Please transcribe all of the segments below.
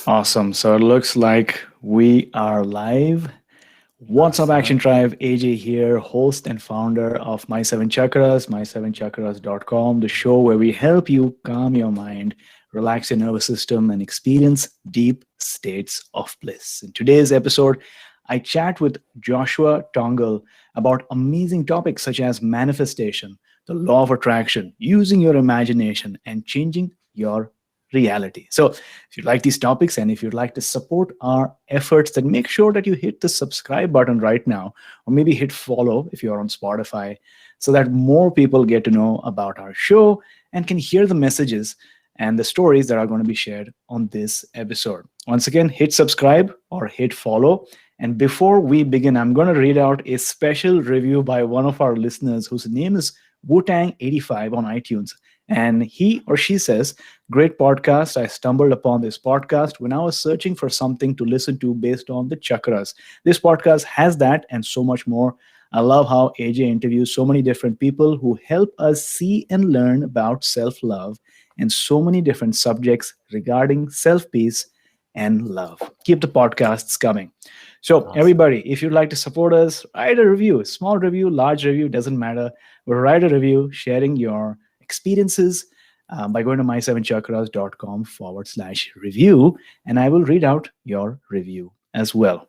Awesome. So it looks like we are live. What's up, Action Awesome. Tribe? AJ here, host and founder of My Seven Chakras, my7chakras.com, the show where we help you calm your mind, relax your nervous system, and experience deep states of bliss. In today's episode, I chat with Joshua Tongol about amazing topics such as manifestation, the law of attraction, using your imagination, and changing your reality. So, if you like these topics and if you'd like to support our efforts, then make sure that you hit the subscribe button right now, or maybe hit follow if you're on Spotify, so that more people get to know about our show and can hear the messages and the stories that are going to be shared on this episode. Once again, hit subscribe or hit follow. And before we begin, I'm going to read out a special review by one of our listeners whose name is Wutang85 on iTunes. And he or she says, "Great podcast. I stumbled upon this podcast when I was searching for something to listen to based on the chakras. This podcast has that and so much more. I love how AJ interviews so many different people who help us see and learn about self love and so many different subjects regarding self peace and love. Keep the podcasts coming." So, Awesome. everybody, if you'd like to support us, write a review, small review, large review, doesn't matter. But write a review sharing your experiences by going to my7chakras.com/review, and I will read out your review as well.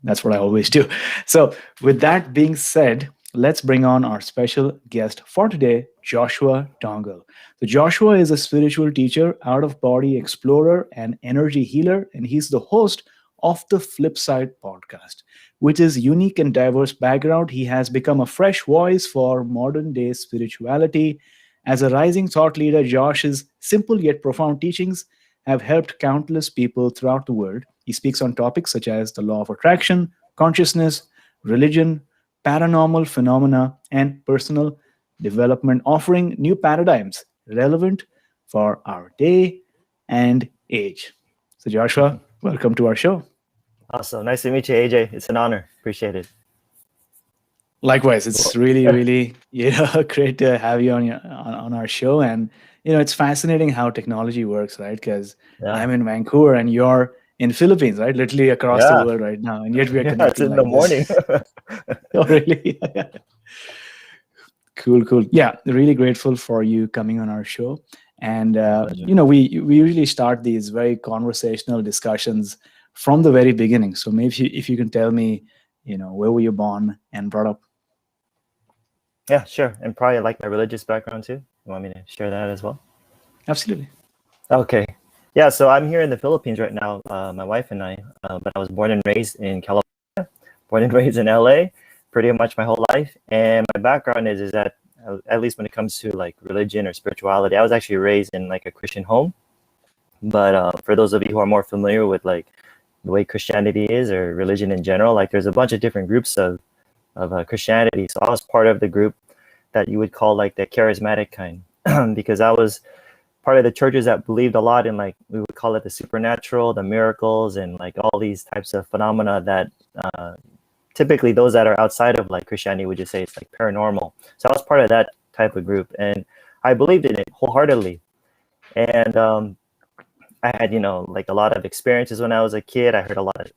That's what I always do. So, with that being said, let's bring on our special guest for today, Joshua Tongol. So, Joshua is a spiritual teacher, out of body explorer, and energy healer, and he's the host of the Flipside Podcast. With his unique and diverse background, he has become a fresh voice for modern day spirituality. As a rising thought leader, Josh's simple yet profound teachings have helped countless people throughout the world. He speaks on topics such as the law of attraction, consciousness, religion, paranormal phenomena, and personal development, offering new paradigms relevant for our day and age. So, Joshua, welcome to our show. Awesome. Nice to meet you, AJ. It's an honor. Appreciate it. Likewise, it's Well, really, really, great to have you on our show. And it's fascinating how technology works, right? Because yeah. I'm in Vancouver and you're in Philippines, right? Literally across the Yeah. world right now, and yet we are Yeah. It's connecting in the like this. morning. Oh, really? Cool, cool. Yeah, really grateful for you coming on our show. And My pleasure. we usually start these very conversational discussions from the very beginning. So maybe if you can tell me, where were you born and brought up? Yeah, sure. And probably like my religious background too. You want me to share that as well? Absolutely. Okay. Yeah. So I'm here in the Philippines right now, my wife and I. But I was born and raised in California, born and raised in LA, pretty much my whole life. And my background is that at least when it comes to like religion or spirituality, I was actually raised in like a Christian home. But for those of you who are more familiar with like the way Christianity is or religion in general, like there's a bunch of different groups of Christianity. So I was part of the group that you would call like the charismatic kind, because I was part of the churches that believed a lot in like we would call it the supernatural, the miracles, and like all these types of phenomena that typically those that are outside of like Christianity would just say it's like paranormal. So I was part of that type of group, and I believed in it wholeheartedly. And I had, like a lot of experiences when I was a kid. I heard a lot of,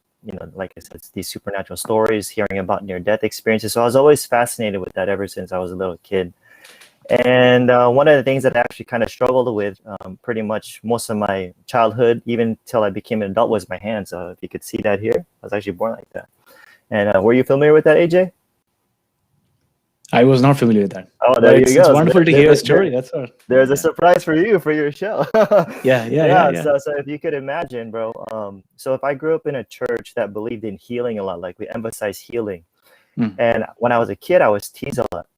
like I said, these supernatural stories, hearing about near-death experiences. So I was always fascinated with that ever since I was a little kid. And one of the things that I actually kind of struggled with pretty much most of my childhood, even till I became an adult, was my hands. So if you could see that here, I was actually born like that. And were you familiar with that, AJ? I was not familiar with that, Oh, but there you it's go. So wonderful to hear a story. That's all. there's a Yeah, surprise for you for your show. yeah, yeah, yeah, Yeah, yeah. so if you could imagine, bro. So if I grew up in a church that believed in healing a lot, like we emphasize healing, Mm, and when I was a kid, I was teased a lot,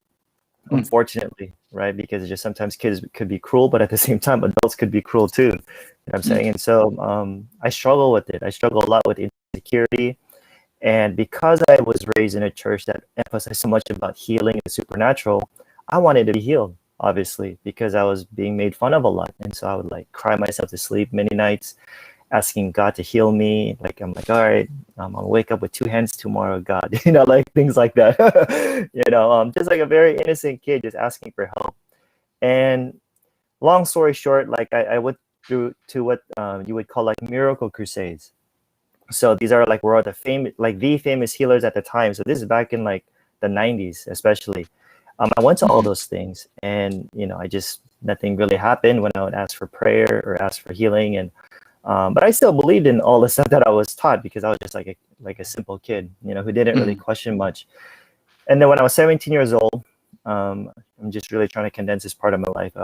mm, unfortunately, right? Because it's just sometimes kids could be cruel, but at the same time, adults could be cruel too. You know what I'm mm, saying? And so I struggle with it. I struggle a lot with insecurity. And because I was raised in a church that emphasized so much about healing and supernatural, I wanted to be healed, obviously, because I was being made fun of a lot. And so I would like cry myself to sleep many nights, asking God to heal me. Like, I'm like, all right, I'll wake up with two hands tomorrow, God, like things like that. Just like a very innocent kid just asking for help. And long story short, like I would through to what you would call like miracle crusades. So these are like were the famous healers at the time. So this is back in like the 90s, especially. I went to all those things, and I just nothing really happened when I would ask for prayer or ask for healing, and but I still believed in all the stuff that I was taught because I was just like a simple kid, who didn't really question much. And then when I was 17 years old, I'm just really trying to condense this part of my life.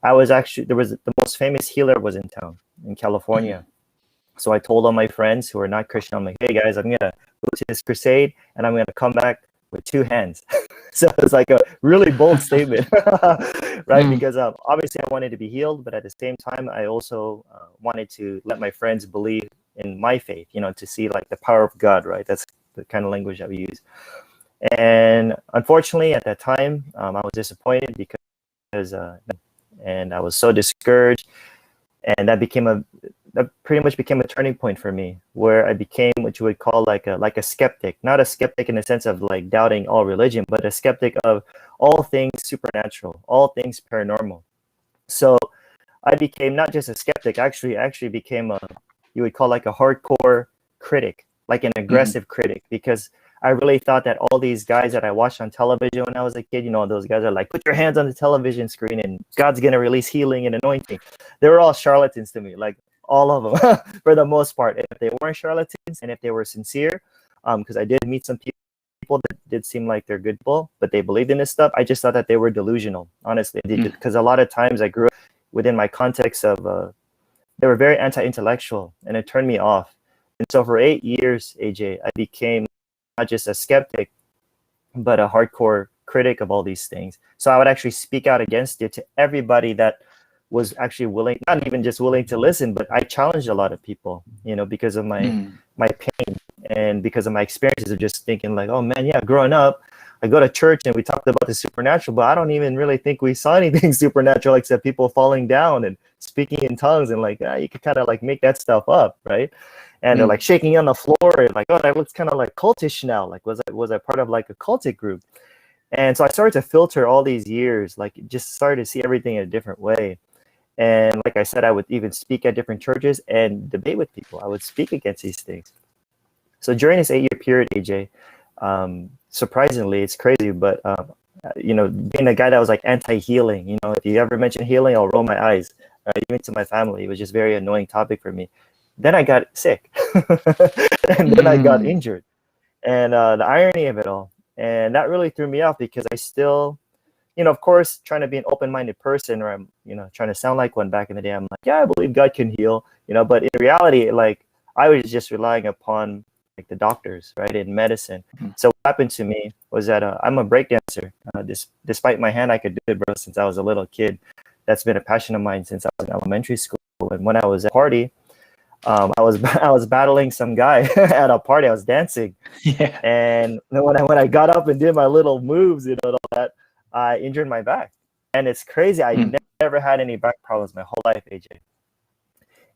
I was actually the most famous healer was in town in California. So I told all my friends who are not Christian, I'm like, hey guys, I'm gonna go to this crusade and I'm gonna come back with 2 hands. So it's like a really bold statement, right? Because obviously I wanted to be healed, but at the same time, I also wanted to let my friends believe in my faith, to see like the power of God, right? That's the kind of language that we use. And unfortunately, at that time, I was disappointed because and I was so discouraged, and that pretty much became a turning point for me, where I became what you would call like a skeptic. Not a skeptic in the sense of like doubting all religion, but a skeptic of all things supernatural, all things paranormal. So I became not just a skeptic, actually became you would call like a hardcore critic, like an aggressive critic, because I really thought that all these guys that I watched on television when I was a kid, those guys are like, put your hands on the television screen and God's going to release healing and anointing. They were all charlatans to me, like all of them for the most part. If they weren't charlatans and if they were sincere, because I did meet some people that did seem like they're good people, but they believed in this stuff. I just thought that they were delusional, honestly, because a lot of times I grew up within my context of, they were very anti-intellectual and it turned me off. And so for 8 years, AJ, I became not just a skeptic, but a hardcore critic of all these things. So I would actually speak out against it to everybody that was actually willing, not even just willing to listen, but I challenged a lot of people, because of my pain and because of my experiences of just thinking like, oh man, yeah, growing up, I go to church and we talked about the supernatural, but I don't even really think we saw anything supernatural except people falling down and speaking in tongues, and like, you could kind of like make that stuff up, right? And they're like shaking on the floor and like, oh, that looks kind of like cultish now. Like, was I part of like a cultic group? And so I started to filter all these years, like just started to see everything in a different way. And like I said, I would even speak at different churches and debate with people. I would speak against these things. So during this 8-year period, AJ, surprisingly, it's crazy, but being a guy that was like anti-healing, if you ever mention healing, I'll roll my eyes. Even to my family, it was just a very annoying topic for me. Then I got sick, and then I got injured, and the irony of it all, and that really threw me off because I still, of course, trying to be an open-minded person, or I'm, trying to sound like one back in the day. I'm like, yeah, I believe God can heal, but in reality, like I was just relying upon like the doctors, right, in medicine. So what happened to me was that I'm a breakdancer. Despite my hand, I could do it, bro, since I was a little kid. That's been a passion of mine since I was in elementary school. And when I was at a party, I was battling some guy at a party. I was dancing, and when I got up and did my little moves, and all that, I injured my back. And it's crazy. I never had any back problems my whole life, AJ.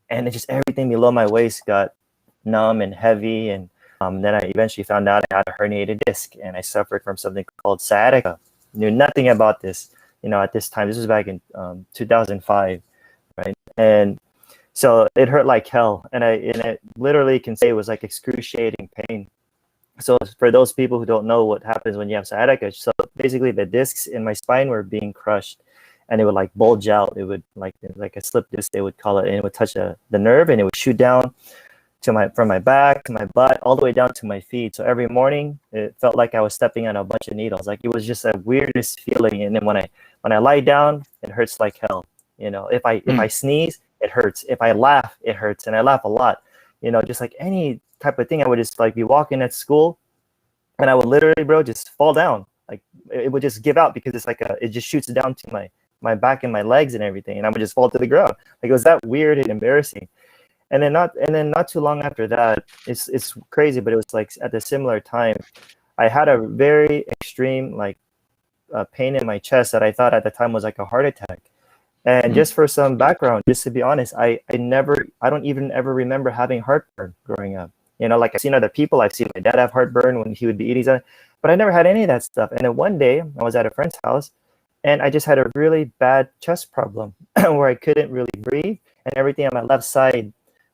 And it just everything below my waist got numb and heavy, and then I eventually found out I had a herniated disc, and I suffered from something called sciatica. Knew nothing about this, at this time. This was back in 2005, right? And so it hurt like hell, and I literally can say it was like excruciating pain. So for those people who don't know what happens when you have sciatica, so basically the discs in my spine were being crushed, and it would like bulge out. It would like a slip disc, they would call it, and it would touch the nerve, and it would shoot down from my back to my butt all the way down to my feet. So every morning it felt like I was stepping on a bunch of needles. Like it was just a weirdest feeling. And then when I lie down, it hurts like hell. If I sneeze, it hurts. If I laugh, it hurts, and I laugh a lot. Just like any type of thing, I would just like be walking at school, and I would literally, bro, just fall down. Like it would just give out because it's like it just shoots down to my back and my legs and everything, and I would just fall to the ground. Like it was that weird and embarrassing. And then not too long after that, it's crazy, but it was like at the similar time, I had a very extreme like pain in my chest that I thought at the time was like a heart attack. And just for some background, just to be honest, I don't even ever remember having heartburn growing up. Like I've seen other people, I've seen my dad have heartburn when he would be eating something, but I never had any of that stuff. And then one day I was at a friend's house, and I just had a really bad chest problem where I couldn't really breathe. and everything on my left side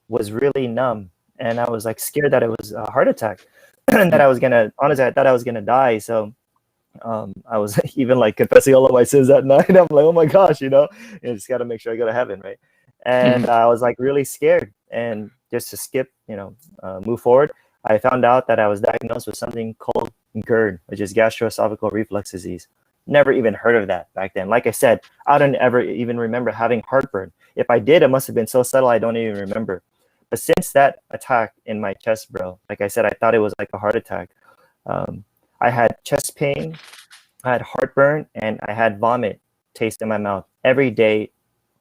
was really numb, and I was like scared that it was a heart attack, and that I was gonna, honestly, I thought I was gonna die. So I was even like confessing all of my sins that night. I'm like, oh my gosh, you just got to make sure I go to heaven, right? And I was like really scared. And just to skip, move forward, I found out that I was diagnosed with something called GERD, which is gastroesophageal reflux disease. Never even heard of that back then. Like I said, I don't ever even remember having heartburn. If I did, it must have been so subtle I don't even remember. But since that attack in my chest, bro, like I said, I thought it was like a heart attack. I had chest pain, I had heartburn, and I had vomit taste in my mouth every day,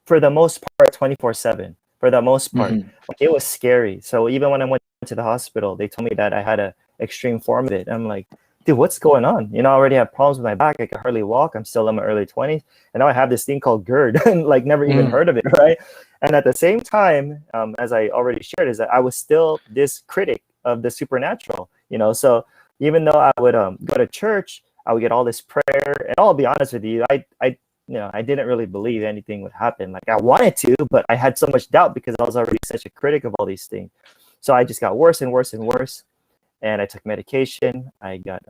for the most part, 24/7. For the most part, it was scary. So even when I went to the hospital, they told me that I had an extreme form of it. I'm like, dude, what's going on? I already have problems with my back. I can hardly walk. I'm still in my early 20s, and now I have this thing called GERD, and like never even heard of it, right? And at the same time, as I already shared, is that I was still this critic of the supernatural, so even though I would go to church, I would get all this prayer, and I'll be honest with you, I didn't really believe anything would happen. Like I wanted to, but I had so much doubt because I was already such a critic of all these things. So I just got worse and worse and worse, and I took medication. I got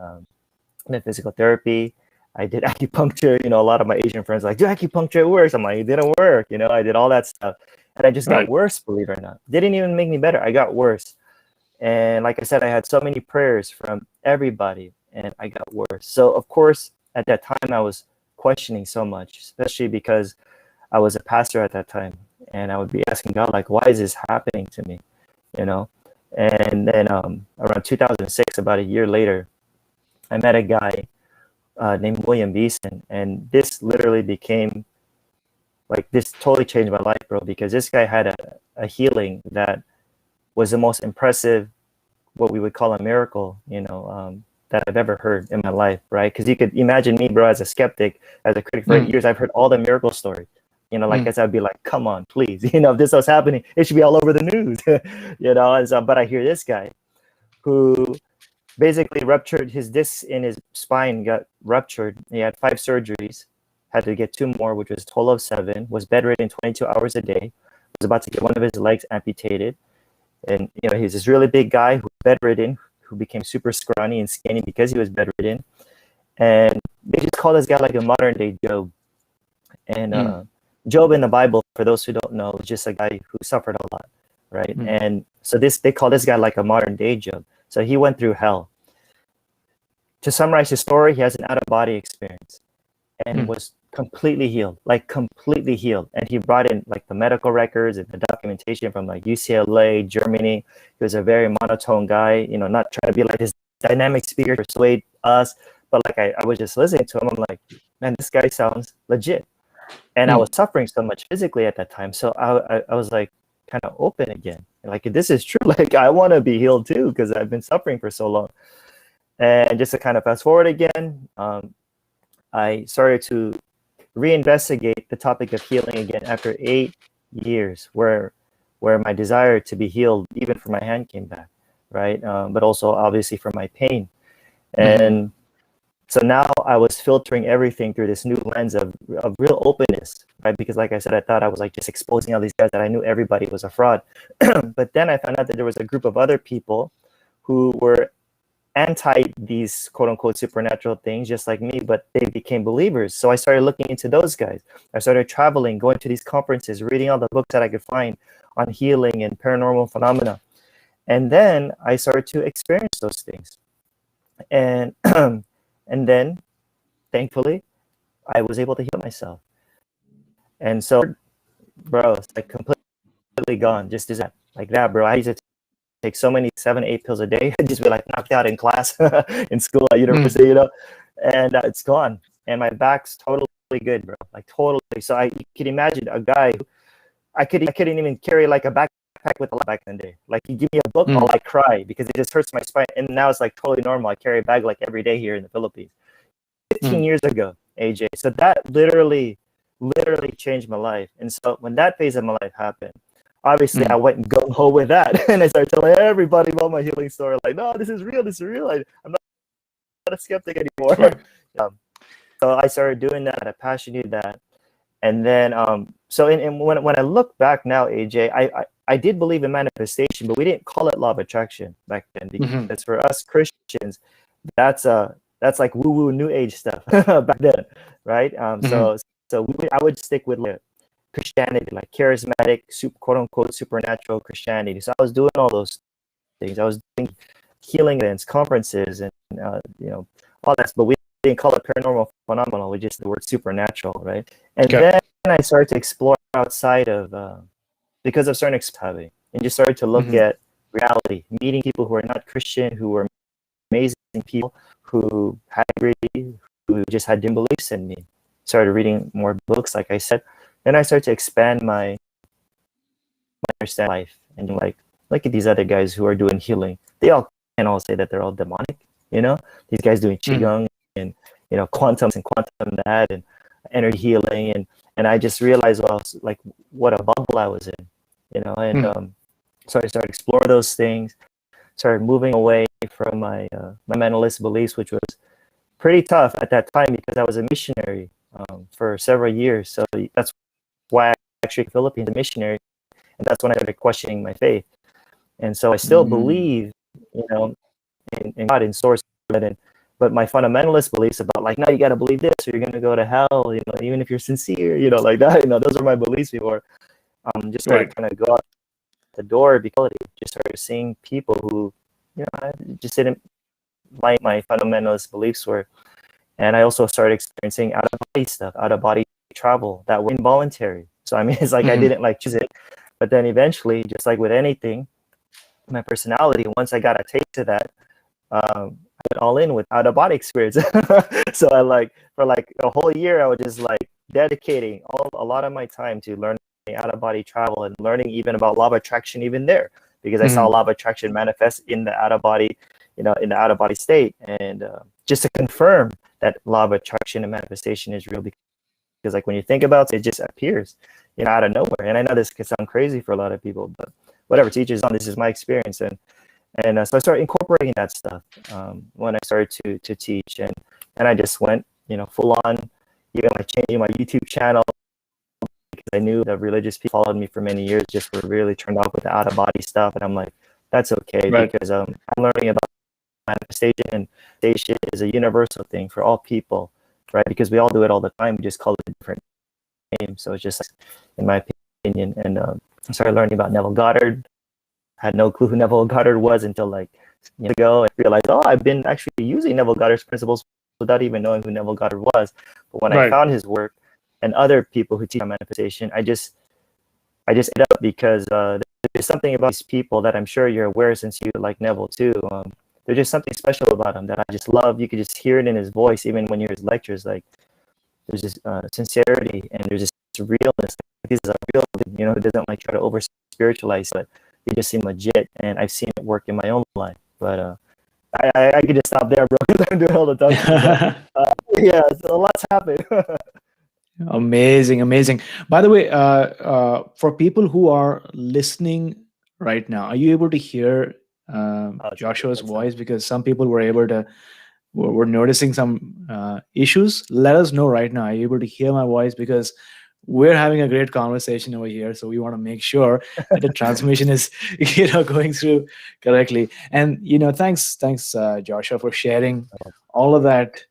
physical therapy. I did acupuncture. A lot of my Asian friends are like, "Dude, acupuncture works." I'm like, "It didn't work." I did all that stuff, and I just got worse. Believe it or not, didn't even make me better. I got worse. And like I said, I had so many prayers from everybody, and I got worse. So of course, at that time, I was questioning so much, especially because I was a pastor at that time, and I would be asking God, like, why is this happening to me? And then around 2006, about a year later, I met a guy named William Beeson, and this literally became like, this totally changed my life, bro, because this guy had a healing that was the most impressive, what we would call a miracle, that I've ever heard in my life, right? Because you could imagine me, bro, as a skeptic, as a critic for 8 years, I've heard all the miracle stories. Like I said, I'd be like, come on, please, if this was happening, it should be all over the news, and so, but I hear this guy who basically ruptured his disc in his spine, got ruptured. He had 5 surgeries, had to get 2 more, which was a total of 7, was bedridden 22 hours a day, was about to get one of his legs amputated. And, he's this really big guy who was bedridden, who became super scrawny and skinny because he was bedridden. And they just call this guy like a modern day Job. And Job in the Bible, for those who don't know, is just a guy who suffered a lot, right? And so they call this guy like a modern day Job. So he went through hell. To summarize his story, he has an out-of-body experience and was completely healed. And he brought in like the medical records and the documentation from like UCLA, Germany. He was a very monotone guy, not trying to be like this dynamic speaker to persuade us, but like I was just listening to him. I'm like, man, this guy sounds legit. And I was suffering so much physically at that time. So I was like kind of open again. Like, if this is true, like I want to be healed too, because I've been suffering for so long. And just to kind of fast forward again, I started to reinvestigate the topic of healing again after 8 years, where my desire to be healed, even for my hand, came back, right? But also obviously for my pain. And so now I was filtering everything through this new lens of real openness, right? Because like I said, I thought I was like just exposing all these guys, that I knew everybody was a fraud. But then I found out that there was a group of other people who were anti these quote unquote supernatural things, just like me, but they became believers. So I started looking into those guys. I started traveling, going to these conferences, reading all the books that I could find on healing and paranormal phenomena. And then I started to experience those things. And and then thankfully I was able to heal myself. And so, bro, it's like completely gone. Just as that, like that, bro. I used to take so many 7, 8 pills a day, just be like knocked out in class, in school, at university, and it's gone. And my back's totally good, bro. Like totally. So you could imagine a guy who I couldn't even carry like a backpack with a lot back in the day. Like, you give me a book, I'll like cry because it just hurts my spine. And now it's like totally normal. I carry a bag like every day here in the Philippines. 15 years ago, AJ. So that literally changed my life. And so when that phase of my life happened, obviously I went and go home with that. And I started telling everybody about my healing story. Like, no, this is real. I'm not a skeptic anymore. Right. So I started doing that. I passionate that. And then so when I look back now, AJ, I did believe in manifestation, but we didn't call it law of attraction back then, Mhm. because for us Christians, that's like woo woo new age stuff back then, right? Mhm. I would stick with like Christianity, like charismatic, quote unquote supernatural Christianity. So I was doing all those things. I was doing healing events, conferences, and all that. But we didn't call it paranormal phenomenal. We just the word supernatural, right? And Okay. then I started to explore outside of because of certain having, and just started to look Mhm. at reality, meeting people who are not Christian, who were amazing people, who had who just had dim beliefs in me. Started reading more books, like I said. Then I started to expand my understand life, and like look at these other guys who are doing healing. They all can all say that they're all demonic, you know. These guys doing Mhm. qigong and quantum and quantum that and energy healing, and I just realized, well, like what a bubble I was in, and Mhm. so I started exploring those things, started moving away from my mentalist beliefs, which was pretty tough at that time because I was a missionary for several years. So that's why I actually Philippines a missionary, and that's when I started questioning my faith. And so I still Mm. believe, you know, in God, in source, but my fundamentalist beliefs about like, no, you got to believe this or you're going to go to hell, even if you're sincere, like that, those are my beliefs before. Just started Right. kind of go out the door because just started seeing people who, I just didn't like my fundamentalist beliefs were. And I also started experiencing out of body stuff, out of body travel that were involuntary. So I mean, it's like I Mhm. didn't like choose it, but then eventually, just like with anything, my personality, once I got a taste of that, I went all in with out of body experience. So I like for like a whole year, I was just like dedicating a lot of my time to learning out of body travel and learning even about law of attraction, even there, because I saw Mhm. law of attraction manifest in the out of body, in the out of body state, and just to confirm that law of attraction and manifestation is real, because like when you think about it, it just appears, out of nowhere. And I know this can sound crazy for a lot of people, but whatever, teachers on, this is my experience. And so I started incorporating that stuff when I started to teach, and I just went, full on, even like changing my YouTube channel, because I knew that religious people followed me for many years just were really turned off with the out of body stuff, and I'm like, that's okay, Right. because I'm learning about manifestation, and manifestation is a universal thing for all people, right? Because we all do it all the time. We just call it a different name. So it's just, in my opinion, and I started learning about Neville Goddard. Had no clue who Neville Goddard was until like years ago, and realized, oh, I've been actually using Neville Goddard's principles without even knowing who Neville Goddard was. But when I Right. found his work and other people who teach on manifestation, I just ended up, because there's something about these people that I'm sure you're aware, since you like Neville too. There's just something special about him that I just love. You could just hear it in his voice, even when you hear his lectures. Like there's this sincerity, and there's this realness. Like, this is a real, who doesn't like try to over spiritualize, but they just seem legit. And I've seen it work in my own life. But I could just stop there, bro, because I'm doing all the talking. But yeah, so a lot's happened. Amazing, amazing. By the way, for people who are listening right now, are you able to hear Oh, it's good. Joshua's That's nice. voice? Because some people were able to were noticing some issues. Let us know right now. Are you able to hear my voice? Because we're having a great conversation over here, so we want to make sure that the transmission is going through correctly. And thanks, Joshua, for sharing all of that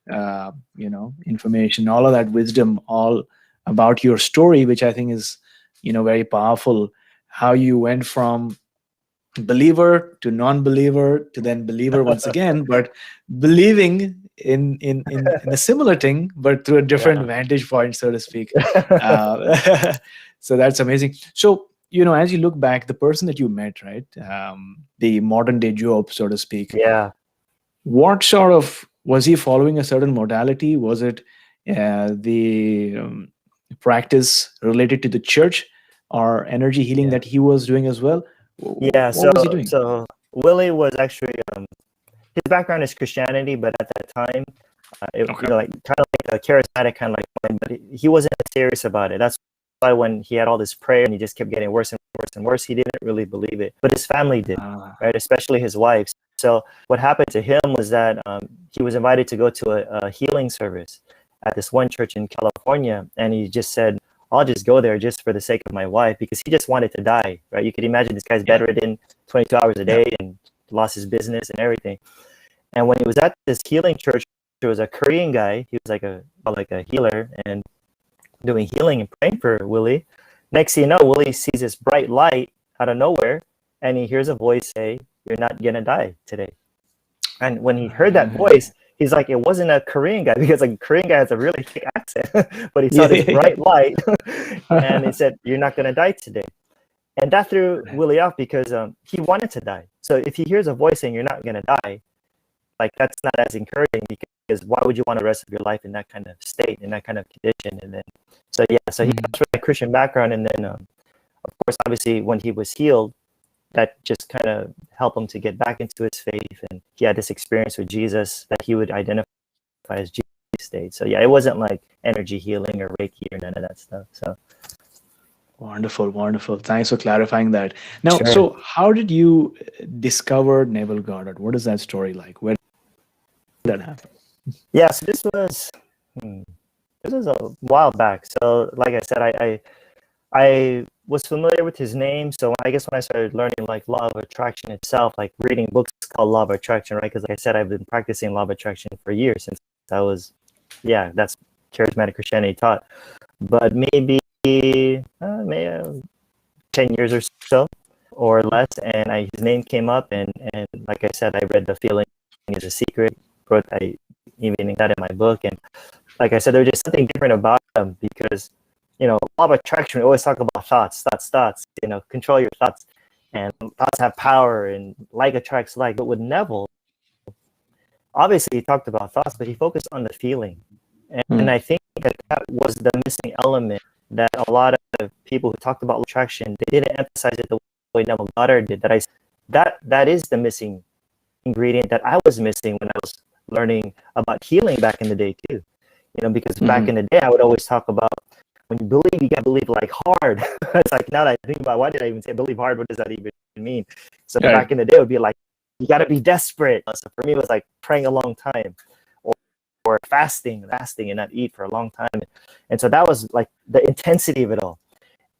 information, all of that wisdom, all about your story, which I think is very powerful. How you went from believer to non-believer to then believer once again, but believing in a similar thing but through a different Yeah. vantage point, so to speak. So that's amazing. So as you look back, the person that you met, right, the modern day Job, so to speak, Yeah. what sort of, was he following a certain modality? Was it the practice related to the church or energy healing Yeah. that he was doing as well? Yeah. What So was he doing? so Willie was actually his background is Christianity, but at that time, Okay. like kind of like a charismatic kind of like one, but he wasn't serious about it. That's why when he had all this prayer and he just kept getting worse and worse and worse, he didn't really believe it. But his family did, Ah. right? Especially his wife. So what happened to him was that he was invited to go to a healing service at this one church in California, and he just said, I'll just go there just for the sake of my wife, because he just wanted to die, right? You could imagine this guy's bedridden 22 hours a day and lost his business and everything. And when he was at this healing church, there was a Korean guy. He was like a healer and doing healing and praying for Willie. Next thing you know, Willie sees this bright light out of nowhere, and he hears a voice say, "You're not gonna die today." And when he heard that voice, he's like, it wasn't a Korean guy, because like a Korean guy has a really thick accent, but he saw this bright light, and he said, "You're not gonna die today." And that threw Willie off, because he wanted to die. So if he hears a voice saying you're not gonna die, like that's not as encouraging, because why would you want the rest of your life in that kind of state, in that kind of condition? And then, so he comes from a Christian background, and then of course, obviously, when he was healed, that just kind of helped him to get back into his faith, and he had this experience with Jesus that he would identify as Jesus state. So yeah, it wasn't like energy healing or Reiki or none of that stuff. So wonderful. Thanks for clarifying that. Now, Sure. so how did you discover Neville Goddard? What is that story like? Where did that happen? Yeah, so this was a while back. So like I said, I was familiar with his name. So I guess when I started learning like law of attraction itself, like reading books called Law of Attraction, right? Because like I said, I've been practicing law of attraction for years, since I was, that's charismatic Christianity taught. But maybe 10 years or so or less, and his name came up, and like I said, I read The Feeling is a Secret, I even that in my book, and like I said, there was just something different about him, because law of attraction, we always talk about thoughts, control your thoughts, and thoughts have power, and like attracts like. But with Neville, obviously he talked about thoughts, but he focused on the feeling, and I think that was the missing element, that a lot of people who talked about attraction, they didn't emphasize it the way Neville Goddard did. That is the missing ingredient that I was missing when I was learning about healing back in the day too. Because back in the day, I would always talk about, when you believe, you gotta believe like hard. It's like, now that I think about, why did I even say believe hard? What does that even mean? So back in the day, it would be like, you gotta be desperate. So for me, it was like praying a long time, or fasting and not eat for a long time. And so that was like the intensity of it all.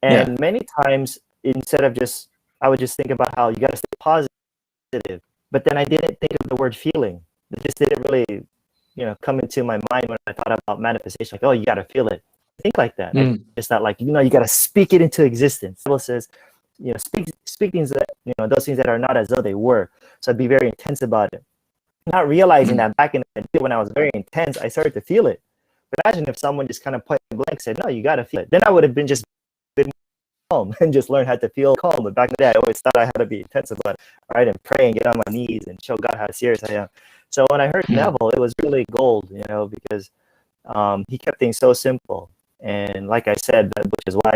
And many times, instead of I would just think about how you got to stay positive, but then I didn't think of the word feeling. It just didn't really, come into my mind when I thought about manifestation. Like, oh, you got to feel it. Think like that. It's not like, you got to speak it into existence. The Bible says, speak things that, those things that are not as though they were. So I'd be very intense about it. Not realizing that back in the day when I was very intense, I started to feel it. But imagine if someone just kind of point blank said, no, you got to feel it. Then I would have been calm and just learned how to feel calm. But back in the day, I always thought I had to be intense about it, right? And pray and get on my knees and show God how serious I am. So when I heard Neville, it was really gold, because he kept things so simple. And like I said, which is why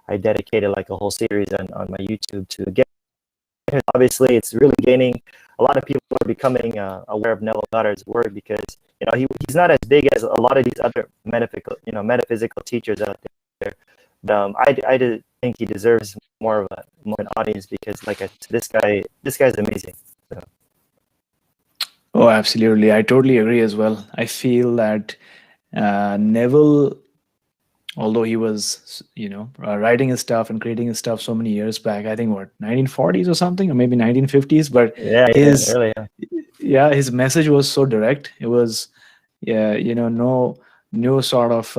I dedicated like a whole series on my YouTube to get. Obviously, it's really gaining. A lot of people are becoming aware of Neville Goddard's work, because he's not as big as a lot of these other metaphysical teachers out there. But I did think he deserves more of an audience, because like this guy's amazing. So. Oh, absolutely. I totally agree as well. I feel that Neville, although he was, writing his stuff and creating his stuff so many years back, I think 1940s or something, or maybe 1950s, but his message was so direct. It was, no sort of,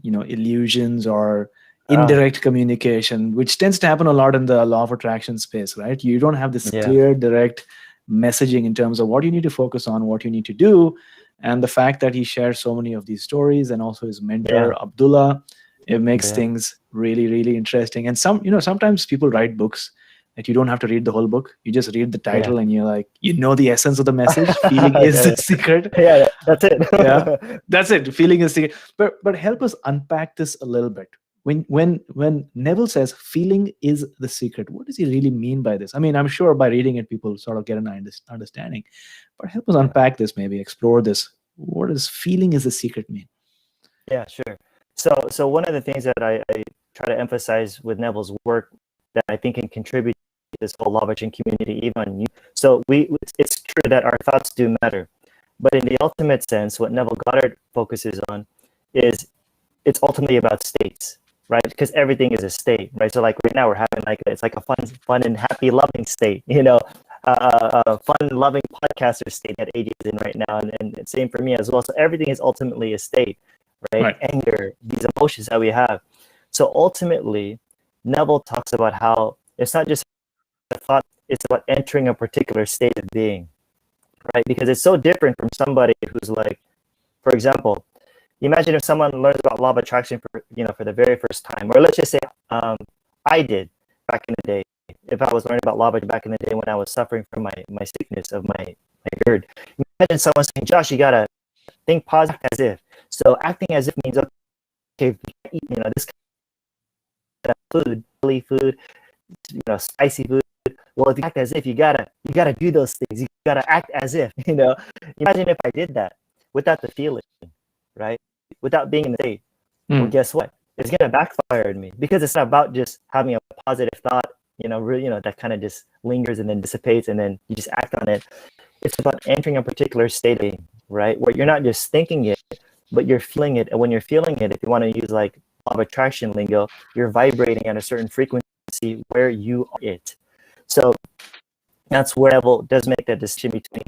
illusions or indirect communication, which tends to happen a lot in the law of attraction space, right? You don't have this clear, direct messaging in terms of what you need to focus on, what you need to do. And the fact that he shares so many of these stories, and also his mentor, Abdullah, it makes things really, really interesting. And sometimes people write books that you don't have to read the whole book. You just read the title and you're like, the essence of the message. Feeling is the secret. Yeah, that's it. That's it. Feeling is the secret. But help us unpack this a little bit. When Neville says feeling is the secret, what does he really mean by this? I mean, I'm sure by reading it, people sort of get an understanding. But help us unpack this, maybe explore this. What does feeling is the secret mean? Yeah, sure. So one of the things that I try to emphasize with Neville's work that I think can contribute to this whole law of attraction community, even on you. So it's true that our thoughts do matter, but in the ultimate sense, what Neville Goddard focuses on is it's ultimately about states, right? Because everything is a state, right? So like right now we're having like, it's like a fun and happy, loving state, fun, loving podcaster state that AD is in right now, and same for me as well. So everything is ultimately a state, right? Right. Anger, these emotions that we have. So ultimately, Neville talks about how it's not just a thought; it's about entering a particular state of being, right? Because it's so different from somebody who's like, for example, imagine if someone learns about law of attraction for the very first time, or let's just say I did back in the day. If I was learning about law of attraction back in the day when I was suffering from my sickness of my GERD, imagine someone saying, "Josh, you gotta think positive as if." So acting as if means, okay, eat, this kind of food, oily food, spicy food. Well, if you act as if, you gotta do those things. You gotta act as if. Imagine if I did that without the feeling, right? Without being in the state. Well, guess what? It's gonna backfire on me, because it's not about just having a positive thought, that kind of just lingers and then dissipates and then you just act on it. It's about entering a particular state, right? Where you're not just thinking it, but you're feeling it. And when you're feeling it, if you want to use like law of attraction lingo, you're vibrating at a certain frequency where you are it. So that's where Neville does make that distinction between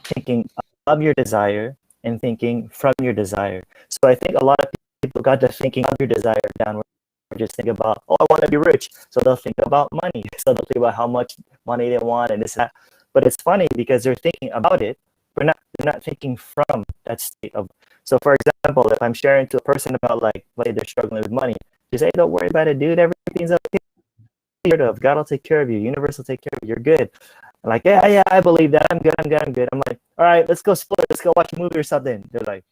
thinking of your desire and thinking from your desire. So I think a lot of people got to thinking of your desire down, where just think about, oh, I want to be rich. So they'll think about money. So they'll think about how much money they want and this and that. But it's funny because they're thinking about it, but they're not thinking from that state of. So for example, if I'm sharing to a person about like they're struggling with money, just say, don't worry about it, dude. Everything's okay. God will take care of you. Universe will take care of you. You're good. I'm like, yeah, I believe that. I'm good. I'm like, all right, let's go split. Let's go watch a movie or something. They're like,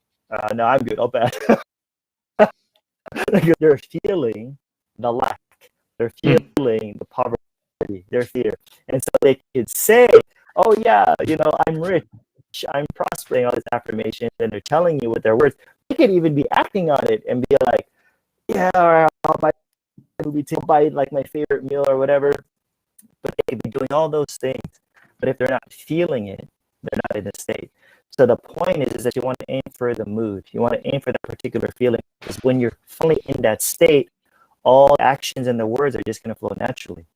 no, I'm good. I'll bad. They're feeling the lack. They're feeling the poverty, their fear. And so they could say, oh yeah, I'm rich, I'm prospering, all these affirmations, and they're telling you what they're worth. They could even be acting on it and be like, yeah, or I'll buy a movie ticket, I'll buy like my favorite meal or whatever. But they could be doing all those things. But if they're not feeling it, they're not in the state. So the point is that you want to aim for the mood. You want to aim for that particular feeling, because when you're fully in that state, all actions and the words are just going to flow naturally,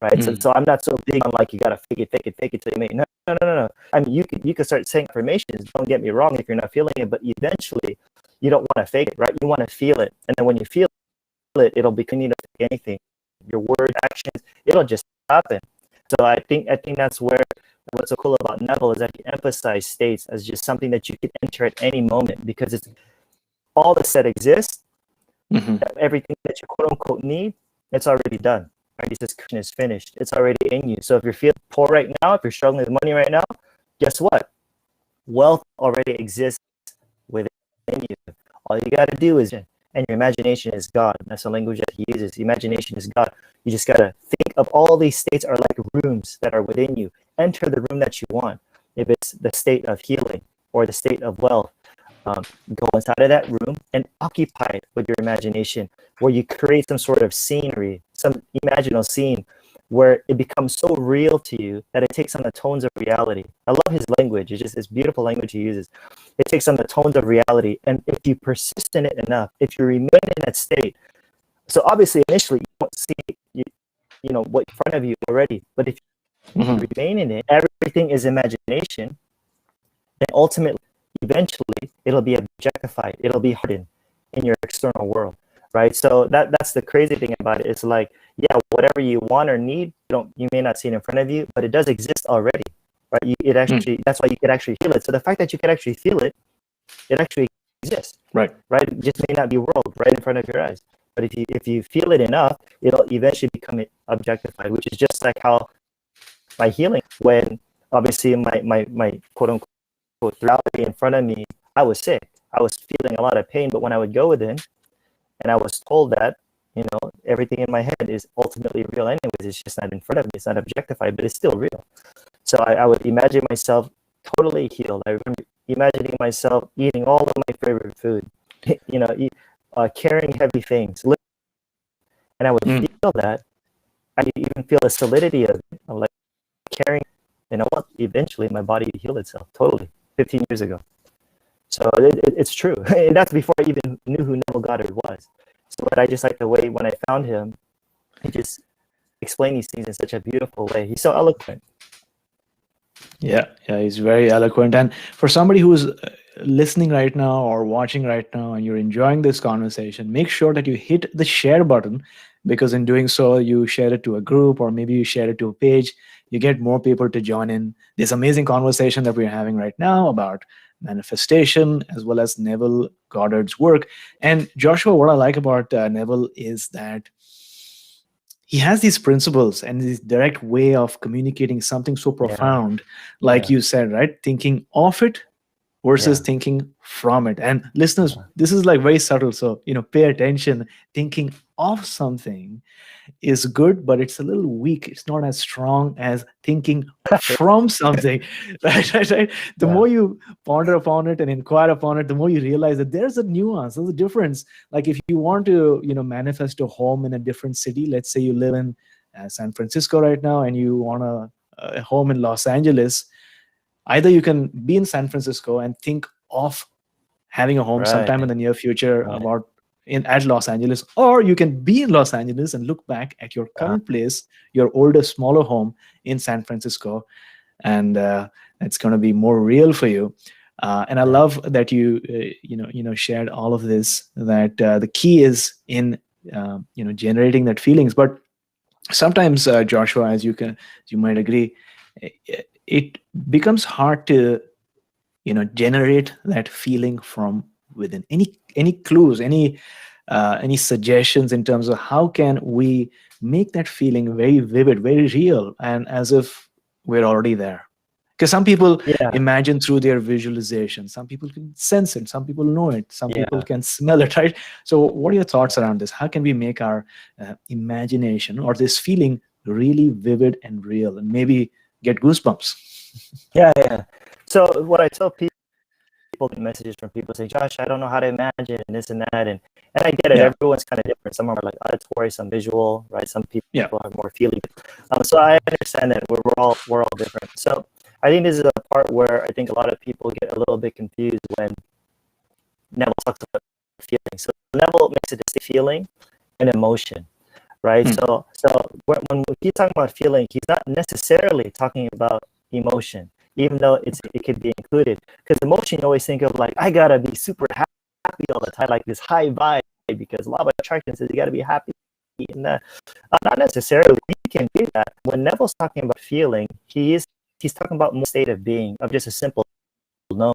right? So I'm not so big on like you got to fake it till you make it. No. I mean, you could start saying affirmations. Don't get me wrong if you're not feeling it, but eventually you don't want to fake it, right? You want to feel it, and then when you feel it, it'll become you to fake anything. Your words, actions, it'll just happen. So I think that's where what's so cool about Neville is that he emphasizes states as just something that you can enter at any moment, because it's all the set exists. Everything that you quote unquote need, it's already done. Right? He says creation is finished. It's already in you. So if you're feeling poor right now, if you're struggling with money right now, guess what? Wealth already exists within you. All you got to do is, and your imagination is God. That's the language that he uses. Imagination is God. You just got to think of all these states are like rooms that are within you. Enter the room that you want. If it's the state of healing or the state of wealth, go inside of that room and occupy it with your imagination, where you create some sort of scenery, some imaginal scene, where it becomes so real to you that it takes on the tones of reality. I love his language. It's just this beautiful language he uses. It takes on the tones of reality. And if you persist in it enough, if you remain in that state, so obviously initially you won't see what in front of you already, but if you remain in it, everything is imagination, then ultimately, eventually, it'll be objectified. It'll be hardened in your external world, right? So that's the crazy thing about it. It's like, yeah, whatever you want or need, you may not see it in front of you, but it does exist already, right? That's why you could actually feel it. So the fact that you could actually feel it, it actually exists, right? It just may not be world right in front of your eyes, but if you feel it enough, it'll eventually become objectified, which is just like how my healing, when obviously my quote unquote reality in front of me, I was sick. I was feeling a lot of pain, but when I would go within and I was told that, everything in my head is ultimately real anyways, it's just not in front of me, it's not objectified, but it's still real. So I would imagine myself totally healed. I remember imagining myself eating all of my favorite food, carrying heavy things. And I would feel that. I even feel the solidity of it. I'm like carrying, eventually my body healed itself totally 15 years ago. So it's true. And that's before I even knew who Neville Goddard was. So, but I just like the way when I found him, he just explained these things in such a beautiful way. He's so eloquent. Yeah, he's very eloquent. And for somebody who's listening right now or watching right now and you're enjoying this conversation, make sure that you hit the share button, because in doing so, you share it to a group or maybe you share it to a page. You get more people to join in this amazing conversation that we're having right now about manifestation as well as Neville Goddard's work. And Joshua, what I like about Neville is that he has these principles and this direct way of communicating something so profound, like you said, right? Thinking of it versus thinking from it. And listeners, this is like very subtle. So, pay attention. Thinking of something is good, but it's a little weak. It's not as strong as thinking from something, right? The more you ponder upon it and inquire upon it, the more you realize that there's a nuance, there's a difference. Like if you want to, manifest a home in a different city, let's say you live in San Francisco right now and you want a home in Los Angeles, either you can be in San Francisco and think of having a home sometime in the near future at Los Angeles, or you can be in Los Angeles and look back at your current place, your older, smaller home in San Francisco, and it's going to be more real for you. And I love that you shared all of this. That the key is in generating that feelings. But sometimes, Joshua, as you might agree, it becomes hard to generate that feeling from within. Any clues, any suggestions in terms of how can we make that feeling very vivid, very real, and as if we're already there? Because some people imagine through their visualization, some people can sense it, some people know it, some people can smell it, right? So what are your thoughts around this? How can we make our imagination or this feeling really vivid and real, and maybe get goosebumps? So what I tell people, messages from people say, Josh, I don't know how to imagine and this and that, and I get it. Everyone's kind of different. Some are like auditory, some visual, right? Some people are more feeling. So I understand that we're all different. So I think this is a part where I think a lot of people get a little bit confused when Neville talks about feeling. So Neville makes a distinct feeling and emotion, right? So when he's talking about feeling, he's not necessarily talking about emotion, even though it could be included. Because emotion, you always think of like, I gotta be super happy all the time, like this high vibe, because law of attraction says you gotta be happy. And not necessarily, you can do that. When Neville's talking about feeling, he's talking about more state of being, of just a simple knowing.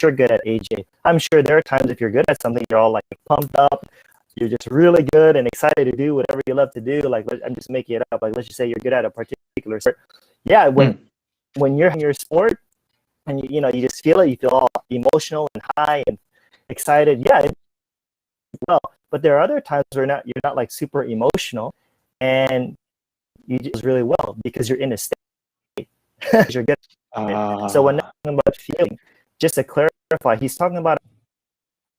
You're good at AJ. I'm sure there are times if you're good at something, you're all like pumped up, you're just really good and excited to do whatever you love to do. Like, I'm just making it up. Like, let's just say you're good at a particular sport. Yeah, when you're in your sport and you just feel it, you feel all emotional and high and excited. But there are other times where you're not like super emotional and you just really well because you're in a state. You're good. So when talking about feeling, just to clarify, he's talking about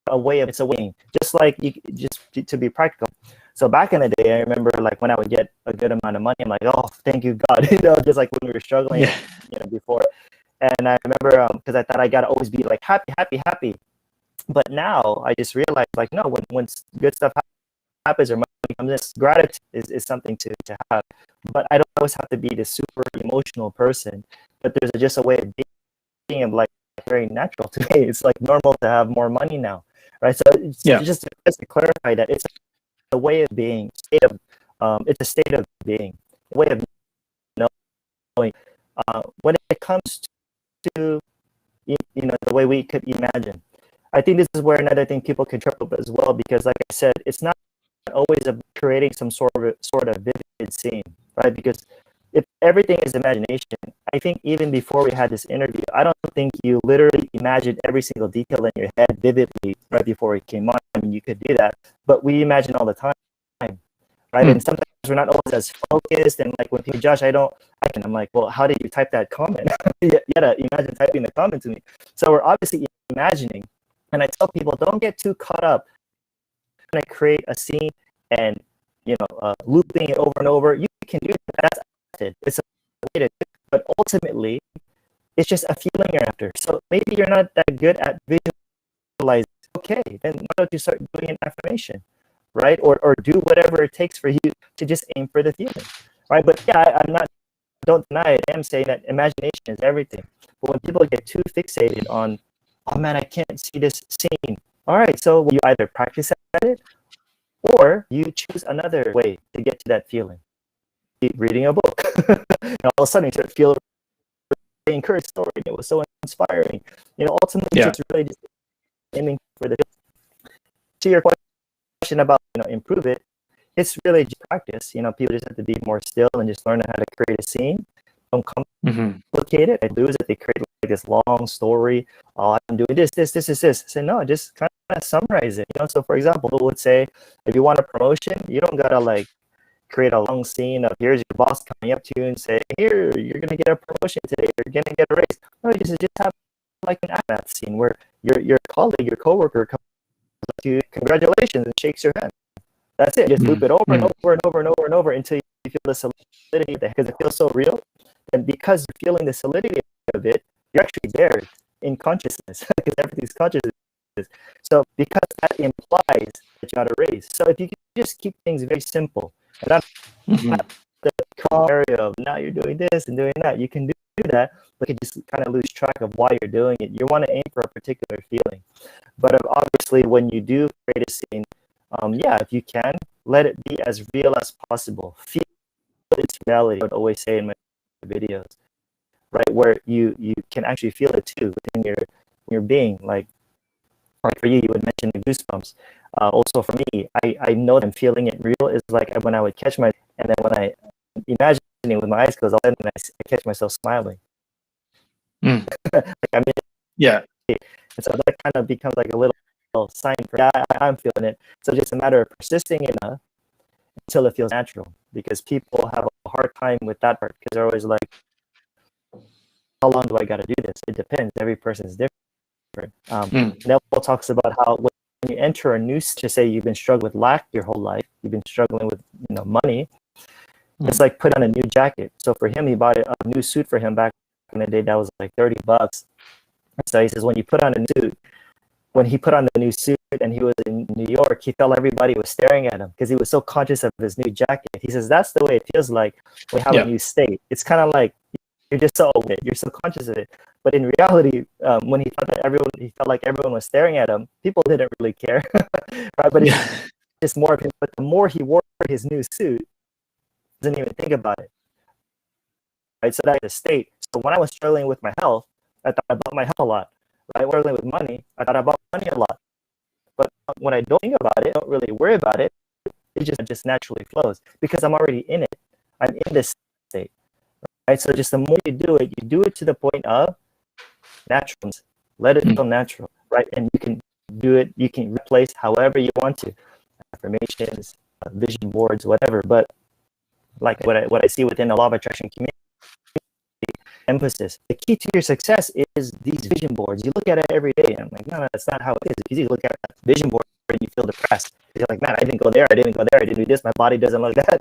it's a way, just like just to be practical. So back in the day, I remember like when I would get a good amount of money, I'm like, oh, thank you, God, just like when we were struggling, before. And I remember because I thought I gotta always be like happy. But now I just realized like, no, when good stuff happens or money comes in, gratitude is something to have. But I don't always have to be this super emotional person. But there's just a way of being like very natural to me. It's like normal to have more money now, right? So just to clarify that it's a way of being, it's a state of being, a way of knowing. When it comes to the way we could imagine, I think this is where another thing people can trip up as well, because like I said, it's not always about creating some sort of vivid scene, right? Because if everything is imagination, I think even before we had this interview, I don't think you literally imagined every single detail in your head vividly right before it came on. I mean, you could do that, but we imagine all the time, right? And sometimes we're not always as focused. And like when people, Josh, I'm like, well, how did you type that comment? You gotta imagine typing the comment to me. So we're obviously imagining. And I tell people, don't get too caught up trying to create a scene and looping it over and over. You can do that. That's it. It's a way to do it. But ultimately, it's just a feeling you're after. So maybe you're not that good at visualize, okay, then why don't you start doing an affirmation, right? Or do whatever it takes for you to just aim for the feeling, right? But yeah, I'm not, don't deny it. I'm saying that imagination is everything. But when people get too fixated on, oh man, I can't see this scene. All right, so you either practice at it or you choose another way to get to that feeling. Reading a book. And all of a sudden you start feeling encouraged story. It was so inspiring. Ultimately it's really just aiming for the, to your question about, improve it, it's really just practice. People just have to be more still and just learn how to create a scene. Don't complicate it. They lose it. They create like this long story. Oh, I'm doing this. Say no, just kind of summarize it. So for example, let's say if you want a promotion, you don't gotta like create a long scene of here's your boss coming up to you and say, here, you're gonna get a promotion today. You're gonna get a raise. No, just have like an that scene where your colleague, your coworker comes up to you, congratulations, and shakes your hand. That's it. Just loop it over and over and over and over and over until you feel the solidity of it, because it feels so real. And because you're feeling the solidity of it, you're actually there in consciousness, because everything's consciousness. So because that implies that you got a raise. So if you can just keep things very simple, and not the calm area of now you're doing this and doing that, you can do that, but you just kind of lose track of why you're doing it. You want to aim for a particular feeling. But obviously when you do create a scene, if you can, let it be as real as possible. Feel its reality. I would always say in my videos, right, where you can actually feel it too within your being. Like for you would mention the goosebumps. Also for me, I know that I'm feeling it real is like when I would catch and then when I imagine it with my eyes closed, all of a sudden I catch myself smiling. Like and so that kind of becomes like a little sign for I'm feeling it. So just a matter of persisting enough until it feels natural, because people have a hard time with that part, because they're always like, how long do I got to do this? It depends. Every person is different. Neville talks about how when you enter a new, to say you've been struggling with lack your whole life, you've been struggling with money, it's like put on a new jacket. So for him, he bought a new suit for him back in the day that was like $30. So he says when you put on a new suit, when he put on the new suit and he was in New York, he felt everybody was staring at him because he was so conscious of his new jacket. He says that's the way it feels like we have a new state. It's kind of like you're just so aware, you're so conscious of it. But in reality, when he felt like everyone was staring at him, people didn't really care, right? But it's just more of him. But the more he wore his new suit, he doesn't even think about it, right? So that's the state. So when I was struggling with my health, I thought about my health a lot. Right? Struggling with money, I thought about money a lot. But when I don't think about it, don't really worry about it, it just naturally flows because I'm already in it. I'm in this state, right? So just the more you do it to the point of natural. Let it feel natural, right? And you can do it. You can replace however you want to, affirmations, vision boards, whatever. But like what I see within the law of attraction community, emphasis. The key to your success is these vision boards. You look at it every day, and I'm like, no, that's not how it is. It's easy to look at a vision board and you feel depressed. You're like, man, I didn't go there, I didn't do this, my body doesn't look that,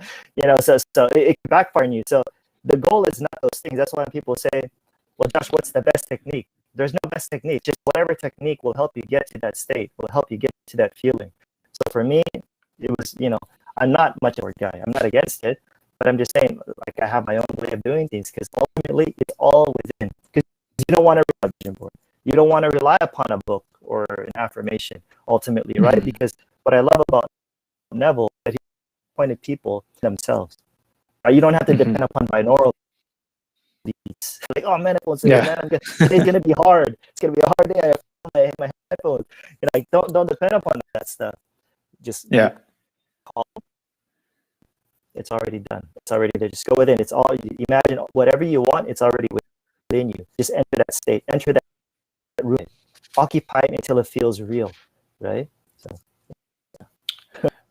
so it can backfire on you. So the goal is not those things. That's why people say, well, Josh, what's the best technique? There's no best technique. Just whatever technique will help you get to that state, will help you get to that feeling. So for me, it was, I'm not much of a guy. I'm not against it. But I'm just saying, like, I have my own way of doing things because ultimately it's all within. Because you don't want to rely on a vision board. You don't want to rely upon a book or an affirmation, ultimately, right? Because what I love about Neville is that he pointed people to themselves. You don't have to depend upon binaural beats. Like, oh man, it's going to be hard. It's going to be a hard day. I have my headphones. Like, don't depend upon that stuff. Just calm. It's already done. It's already there. Just go within. It's all, imagine whatever you want, it's already within you. Just enter that state. Enter that room. Occupy it until it feels real, right? So,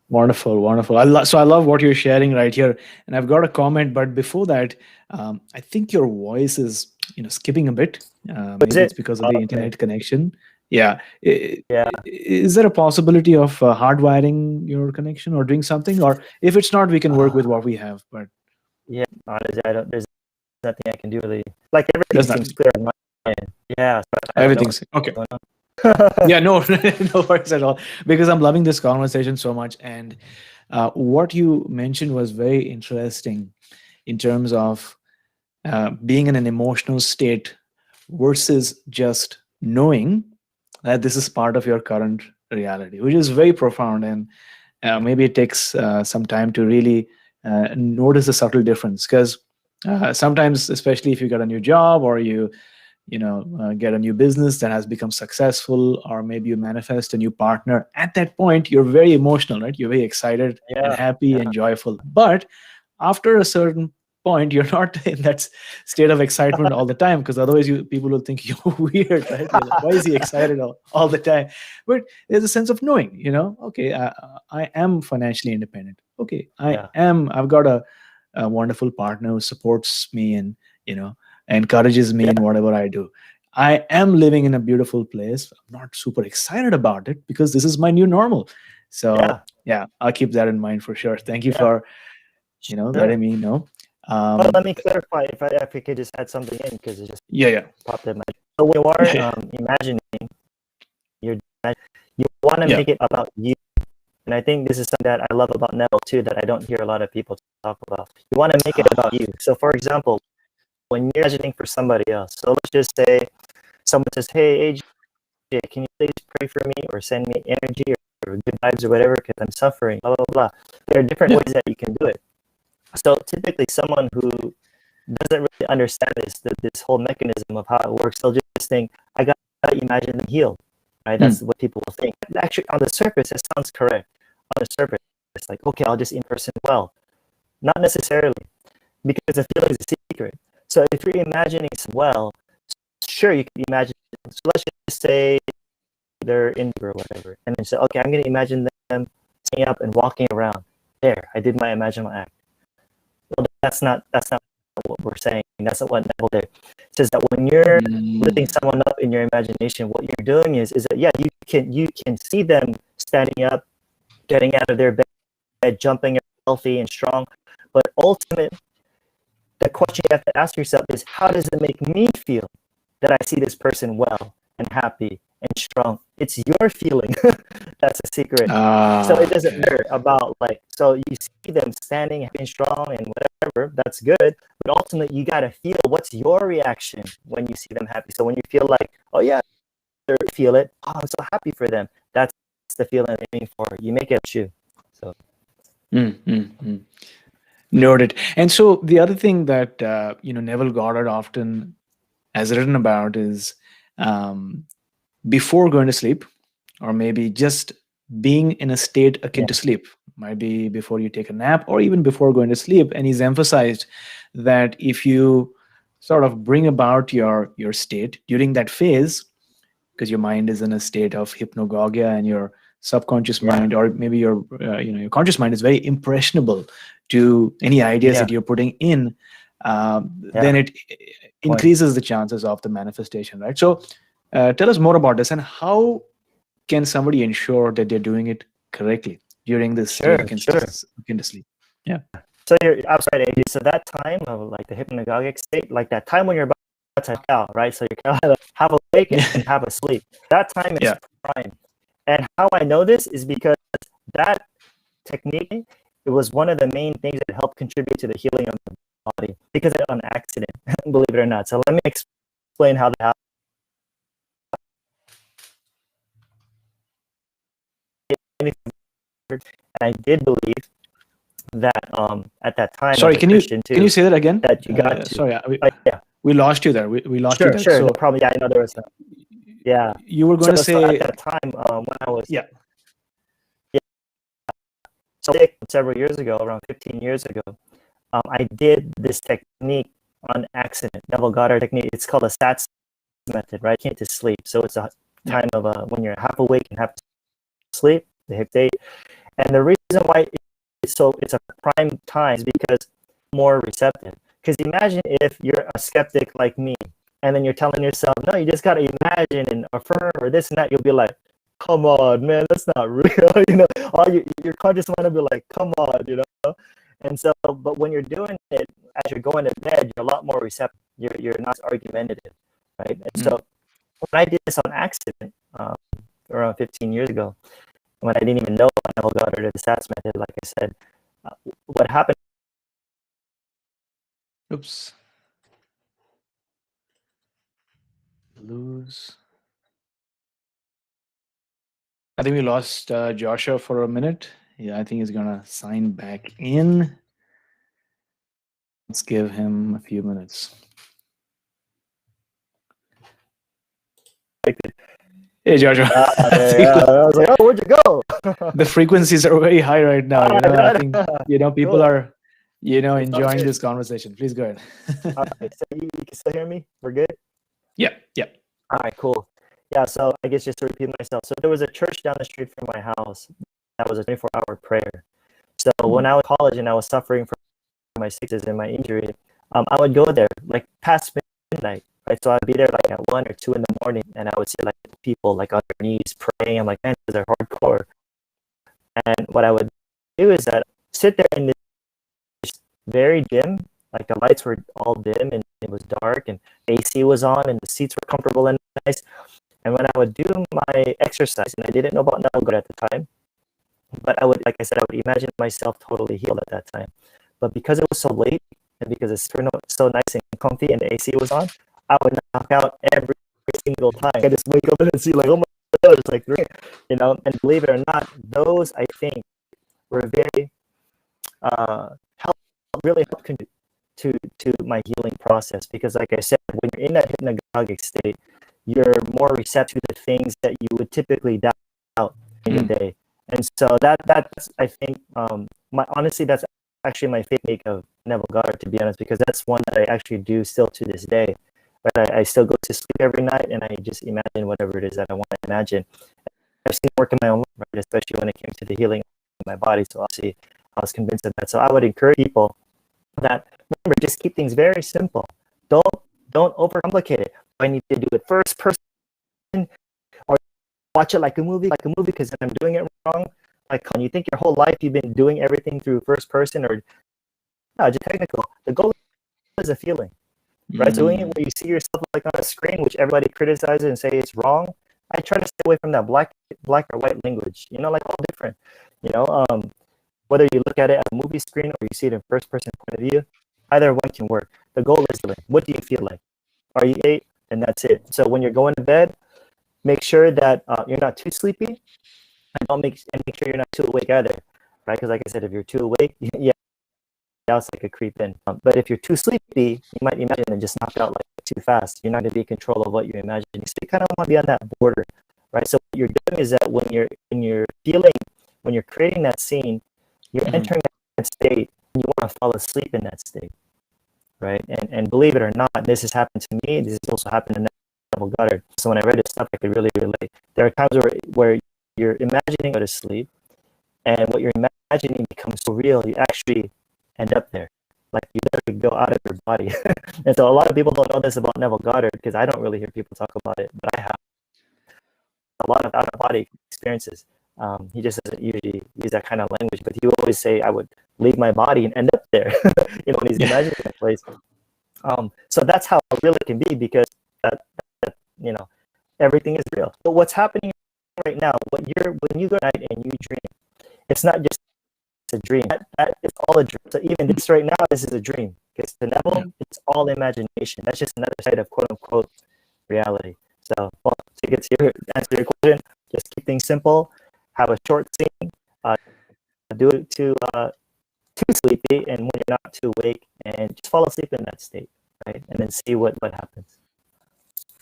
Wonderful. I love what you're sharing right here. And I've got a comment, but before that, I think your voice is, skipping a bit. Maybe it's because of the internet connection. Yeah. Is there a possibility of hardwiring your connection or doing something? Or if it's not, we can work with what we have. But honestly, there's nothing I can do really. Like everything seems clear on my end. Yeah. Everything's okay. Yeah, no, no worries at all. Because I'm loving this conversation so much, and what you mentioned was very interesting in terms of being in an emotional state versus just knowing that this is part of your current reality, which is very profound. And maybe it takes some time to really notice the subtle difference. Because sometimes, especially if you get a new job or you get a new business that has become successful, or maybe you manifest a new partner, at that point you're very emotional, right? You're very excited and Yeah, happy yeah, and joyful. But after a certain point, you're not in that state of excitement all the time, because otherwise people will think you're weird, right? You're like, why is he excited all the time? But there's a sense of knowing, okay, I am financially independent. Okay, yeah, I've got a wonderful partner who supports me and encourages me yeah, in whatever I do. I am living in a beautiful place. I'm not super excited about it because this is my new normal. So yeah, yeah, I'll keep that in mind for sure. Thank you yeah. for Sure. letting me know. Well, Um, let me clarify if we could just add something in because it just yeah, yeah, popped in my. So when you are yeah, imagining, you're you want to yeah. make it about you, and I think this is something that I love about Neville too that I don't hear a lot of people talk about. You want to make it about you. So, for example, when you're imagining for somebody else, so let's just say someone says, "Hey, AJ, can you please pray for me or send me energy or good vibes or whatever because I'm suffering." Blah blah blah. There are different Yeah. ways that you can do it. So typically, someone who doesn't really understand this whole mechanism of how it works, they'll just think, "I got to imagine them healed." Right? Hmm. That's what people will think. Actually, on the surface, it sounds correct. On the surface, it's like, okay, I'll just in-person well. Not necessarily, because the feeling is a secret. So if you're imagining well, sure, you can imagine. So let's just say they're in or whatever, and then say, okay, I'm going to imagine them standing up and walking around. There, I did my imaginal act. Well, that's not what we're saying. That's not what Neville did. It says that when you're lifting Mm. someone up in your imagination, what you're doing is that yeah, you can see them standing up, getting out of their bed, jumping healthy and strong. But ultimately, the question you have to ask yourself is, how does it make me feel that I see this person well and happy and strong? It's your feeling. That's a secret. So it doesn't Okay. matter about so you see them standing and strong and whatever, that's good. But ultimately, you got to feel what's your reaction when you see them happy. So when you feel like, oh yeah, they feel it. Oh, I'm so happy for them. That's the feeling I'm aiming for. You make it you. So Mm, mm, mm. Noted. And so the other thing that Neville Goddard often has written about is um, before going to sleep, or maybe just being in a state akin yeah, to sleep. Might be before you take a nap or even before going to sleep. And he's emphasized that if you sort of bring about your state during that phase, because your mind is in a state of hypnagogia, and your subconscious yeah, mind, or maybe your conscious mind, is very impressionable to any ideas yeah, that you're putting in. yeah. Then it Point. increases the chances of the manifestation, right? So tell us more about this, and how can somebody ensure that they're doing it correctly during this Sure, state sure. akin to sleep? Yeah. So you're outside age. So that time of like the hypnagogic state, like that time when you're about to out, right? So you're kind of have a wake and have a sleep. That time is Yeah. prime. And how I know this is because that technique, it was one of the main things that helped contribute to the healing of the body because it's on accident, believe it or not. So let me explain how that happened. And I did believe that at that time as Sorry, a can you Christian can too, you say that again? that you got to. Sorry, Yeah, we lost you there. We lost you sure, there. sure. No So problem. Yeah, I know there was. Yeah. you were going to So at say, that time, when I was yeah. yeah, sick several years ago, around 15 years ago, I did this technique on accident. Neville Goddard technique. It's called a SATS method, right? Can't just sleep. So it's a Yeah. time of when you're half awake and half asleep, the hip date. And the reason why it's a prime time is because more receptive. Because imagine if you're a skeptic like me, and then you're telling yourself, no, you just gotta imagine and affirm or this and that. You'll be like, come on, man, that's not real. All your conscious mind will be like, come on, And so, but when you're doing it as you're going to bed, you're a lot more receptive. You're not argumentative, right? And Mm. so when I did this on accident, around 15 years ago, when I didn't even know about Neville Goddard or the SATS method. Like I said, what happened? Oops. Lose. I think we lost Joshua for a minute. Yeah, I think he's gonna sign back in. Let's give him a few minutes. Hey, Joshua. I was like, oh, where'd you go? The frequencies are very high right now. I think people Cool. are enjoying this conversation. Please go ahead. All right, so you can still hear me? We're good? Yeah. All right, cool. Yeah, so I guess just to repeat myself. So there was a church down the street from my house that was a 24-hour prayer. So when I was in college and I was suffering from my sickness and my injury, I would go there like past midnight, right? So I'd be there like at 1 or 2 in the morning, and I would see like people like on their knees praying. I'm like, man, these are hardcore. And what I would do is that sit there in this very dim, like the lights were all dim and it was dark and AC was on and the seats were comfortable and nice. And when I would do my exercise, and I didn't know about Neville Goddard at the time, but I would, like I said, I would imagine myself totally healed at that time. But because it was so late and because it's so nice and comfy and the AC was on, I would knock out every single time. I just wake up and see like, oh my God, it's like, and believe it or not, those I think were very really helped contribute to my healing process, because like I said, when you're in that hypnagogic state, you're more receptive to the things that you would typically doubt in your day. And so that's I think honestly that's actually my favorite of Neville Goddard, to be honest, because that's one that I actually do still to this day. But I still go to sleep every night and I just imagine whatever it is that I want to imagine. I've seen it work in my own life, right? Especially when it came to the healing of my body. So obviously I was convinced of that. So I would encourage people that, remember, just keep things very simple. Don't overcomplicate it. I need to do it first person or watch it like a movie, because then I'm doing it wrong. Like when you think your whole life you've been doing everything through first person, or no, just technical. The goal is a feeling, right? Doing it where you see yourself like on a screen, which everybody criticizes and say it's wrong. I try to stay away from that black or white language. Like all different. Whether you look at it at a movie screen or you see it in first person point of view, either one can work. The goal is to what do you feel like? Are you ate? And that's it. So when you're going to bed, make sure that you're not too sleepy, and make sure you're not too awake either, right? Because like I said, if you're too awake, yeah, it's like a creep in. But if you're too sleepy, you might imagine and just knock out like too fast. You're not going to be in control of what you're imagining. So you kind of want to be on that border, right? So what you're doing is that when you're creating that scene, you're entering that state, and you want to fall asleep in that state, right? And believe it or not, this has happened to me. This has also happened to Neville Goddard. So when I read his stuff, I could really relate. There are times where you're imagining go to sleep, and what you're imagining becomes so real, you actually end up there. Like you literally go out of your body. And so a lot of people don't know this about Neville Goddard, because I don't really hear people talk about it, but I have a lot of out-of-body experiences. He just doesn't usually use that kind of language, but he would always say, I would leave my body and end up there, when he's imagining that place. So that's how real it can be, because that everything is real. But what's happening right now, when you go at night and you dream, it's not just a dream. That is all a dream. So even this right now, this is a dream. Because to Neville, it's all imagination. That's just another side of quote unquote reality. So to get to answer your question, just keep things simple. Have a short scene. Do it too sleepy, and when you're not too awake, and just fall asleep in that state, right? And then see what happens.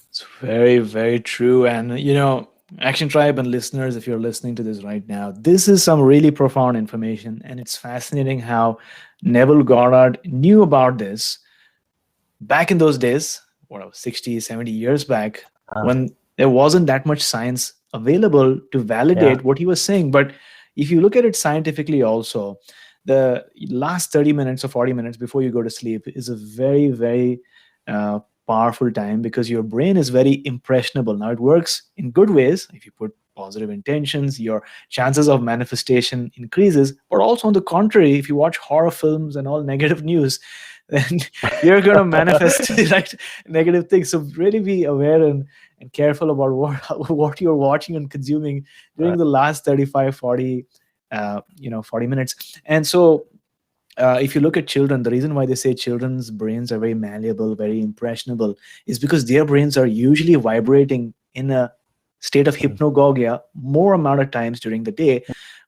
It's very, very true. And Action Tribe and listeners, if you're listening to this right now, this is some really profound information, and it's fascinating how Neville Goddard knew about this back in those days, 60, 70 years back, when there wasn't that much science available to validate what he was saying. But if you look at it scientifically also, the last 30 minutes or 40 minutes before you go to sleep is a very, very powerful time, because your brain is very impressionable. Now, it works in good ways. If you put positive intentions, your chances of manifestation increases. But also on the contrary, if you watch horror films and all negative news, then you're going to manifest right negative things. So really be aware and careful about what you're watching and consuming during the last 35, 40, 40 minutes. And so if you look at children, the reason why they say children's brains are very malleable, very impressionable, is because their brains are usually vibrating in a state of hypnagogia more amount of times during the day.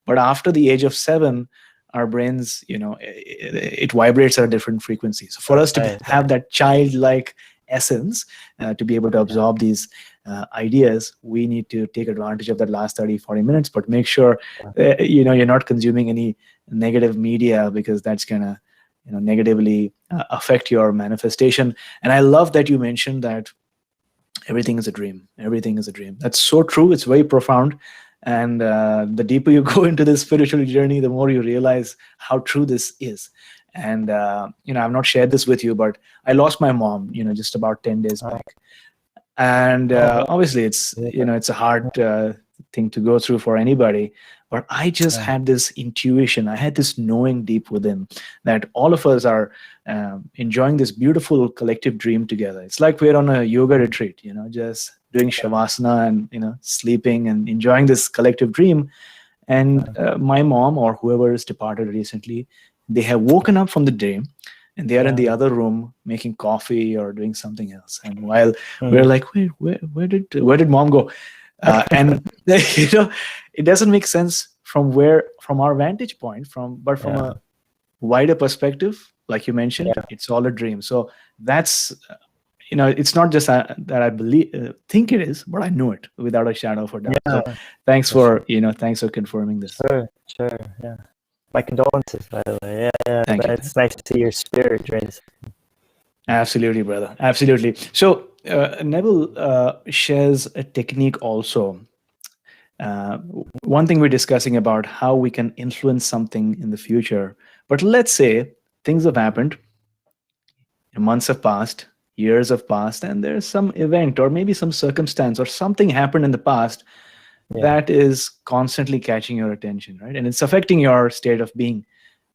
But after the age of 7, our brains, it vibrates at a different frequency. So for us to have that childlike essence, to be able to absorb these ideas, we need to take advantage of that last 30, 40 minutes, but make sure, you're not consuming any negative media, because that's going to, negatively affect your manifestation. And I love that you mentioned that everything is a dream. Everything is a dream. That's so true. It's very profound. And the deeper you go into this spiritual journey, the more you realize how true this is. And, I've not shared this with you, but I lost my mom, just about 10 days back. And obviously it's, it's a hard thing to go through for anybody. But I just had this intuition. I had this knowing deep within that all of us are enjoying this beautiful collective dream together. It's like we're on a yoga retreat, just doing shavasana and, sleeping and enjoying this collective dream. And my mom, or whoever is departed recently, they have woken up from the dream and they are in the other room making coffee or doing something else. And while we're like, wait, where did mom go? And it doesn't make sense from our vantage point, but from a wider perspective, like you mentioned, it's all a dream. So that's, it's not just that I think it is, but I know it without a shadow of a doubt. So thanks for confirming this. Sure. Yeah. My condolences, by the way. Yeah. It's nice to see your spirit, Trace. Absolutely, brother. Absolutely. So Neville shares a technique also. One thing we're discussing about how we can influence something in the future. But let's say things have happened, months have passed, years have passed, and there's some event or maybe some circumstance or something happened in the past that is constantly catching your attention, right? And it's affecting your state of being.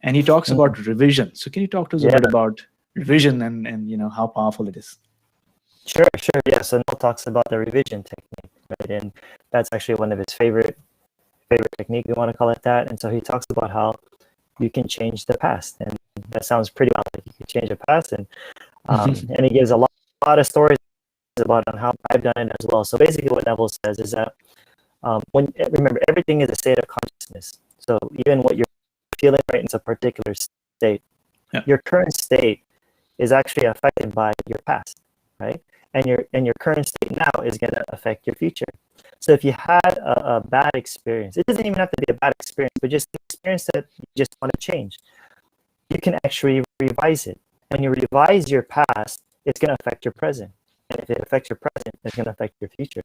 And he talks about revision. So can you talk to us a bit about revision and how powerful it is? Sure. Yeah. So Noel talks about the revision technique, right? And that's actually one of his favorite technique, we want to call it that. And so he talks about how you can change the past, and that sounds pretty well like you can change the past. And and he gives a lot of stories about on how I've done it as well. So basically, what Neville says is that remember, everything is a state of consciousness. So even what you're feeling right in a particular state, your current state is actually affected by your past, right? And your current state now is going to affect your future. So if you had a bad experience, it doesn't even have to be a bad experience, but just an experience that you just want to change, you can actually revise it. When you revise your past, it's going to affect your present. And if it affects your present, it's going to affect your future.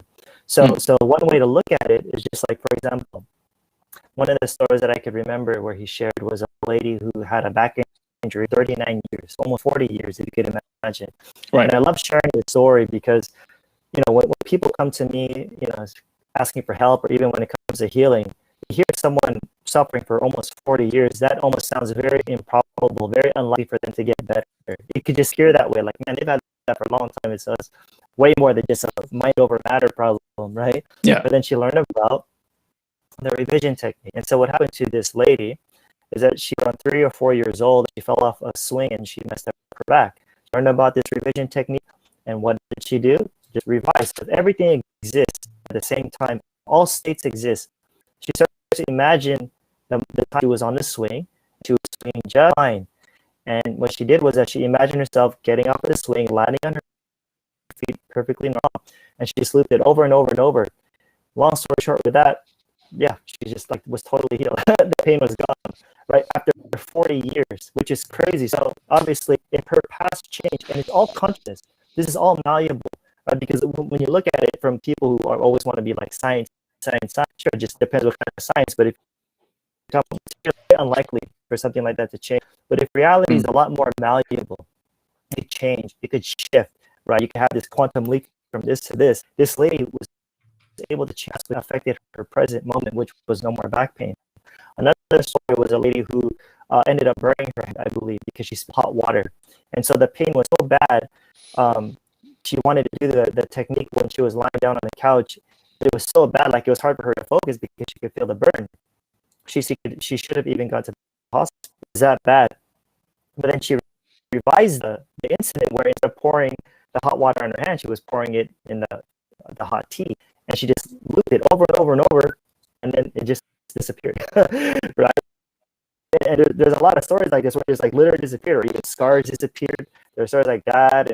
So one way to look at it is just like, for example, one of the stories that I could remember where he shared was a lady who had a back injury 39 years, almost 40 years, if you could imagine. Right. And I love sharing this story because, when people come to me, asking for help, or even when it comes to healing, you hear someone suffering for almost 40 years, that almost sounds very improbable, very unlikely for them to get better. You could just hear that way, like, man, they've had that for a long time. It's way more than just a mind over matter problem, right? Yeah. But then she learned about the revision technique. And so what happened to this lady is that she was around 3 or 4 years old. She fell off a swing and she messed up her back. She learned about this revision technique, and what did she do? Just revise, because everything exists at the same time. All states exist. She started to imagine the time she was on the swing. She was swinging just fine. And what she did was that she imagined herself getting off of the swing, landing on her feet perfectly normal. And she just looped it over and over and over. Long story short with that, she just was totally healed. The pain was gone, right? After 40 years, which is crazy. So obviously, if her past changed, and it's all conscious, this is all malleable, right? Because when you look at it from people who always want to be like science, sure, it just depends what kind of science, but if it's really unlikely for something like that to change. But if reality is a lot more malleable, it could change, it could shift, right? You could have this quantum leap from this to this. This lady was able to change what affected her present moment, which was no more back pain. Another story was a lady who ended up burning her head, I believe, because she spilled hot water. And so the pain was so bad. She wanted to do the technique when she was lying down on the couch. But it was so bad, like it was hard for her to focus because she could feel the burn. She should have even gone to the hospital. It was that bad. But then she revised the incident where instead of pouring the hot water on her hand, she was pouring it in the hot tea. And she just looped it over and over and over. And then it just disappeared. Right? And there's a lot of stories like this where just like literally disappeared, or even scars disappeared. There are stories like that.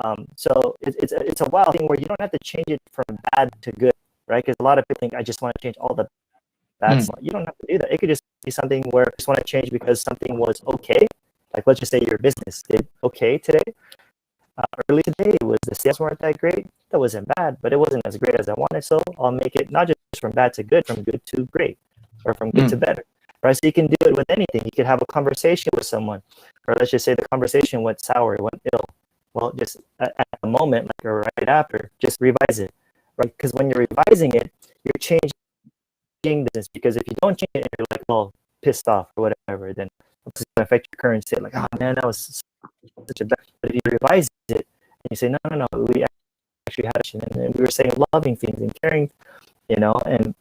And so it's a wild thing where you don't have to change it from bad to good, right? Because a lot of people think, I just want to change all the bad stuff. You don't have to do that. It could just be something where you just want to change because something was okay. Like, let's just say your business did okay today. Early today, the sales weren't that great. That wasn't bad, but it wasn't as great as I wanted. So I'll make it not just from bad to good, from good to great, or from good to better. Right? So you can do it with anything. You could have a conversation with someone, or let's just say the conversation went sour, it went ill. Well, just at the moment, like, or right after, just revise it, right? Because when you're revising it, you're changing this. Because if you don't change it, and you're like, well, pissed off or whatever, then it's going to affect your current state. Like, oh man, that was such a bad. But if you revise it and you say, no, we actually had it, and we were saying loving things and caring, and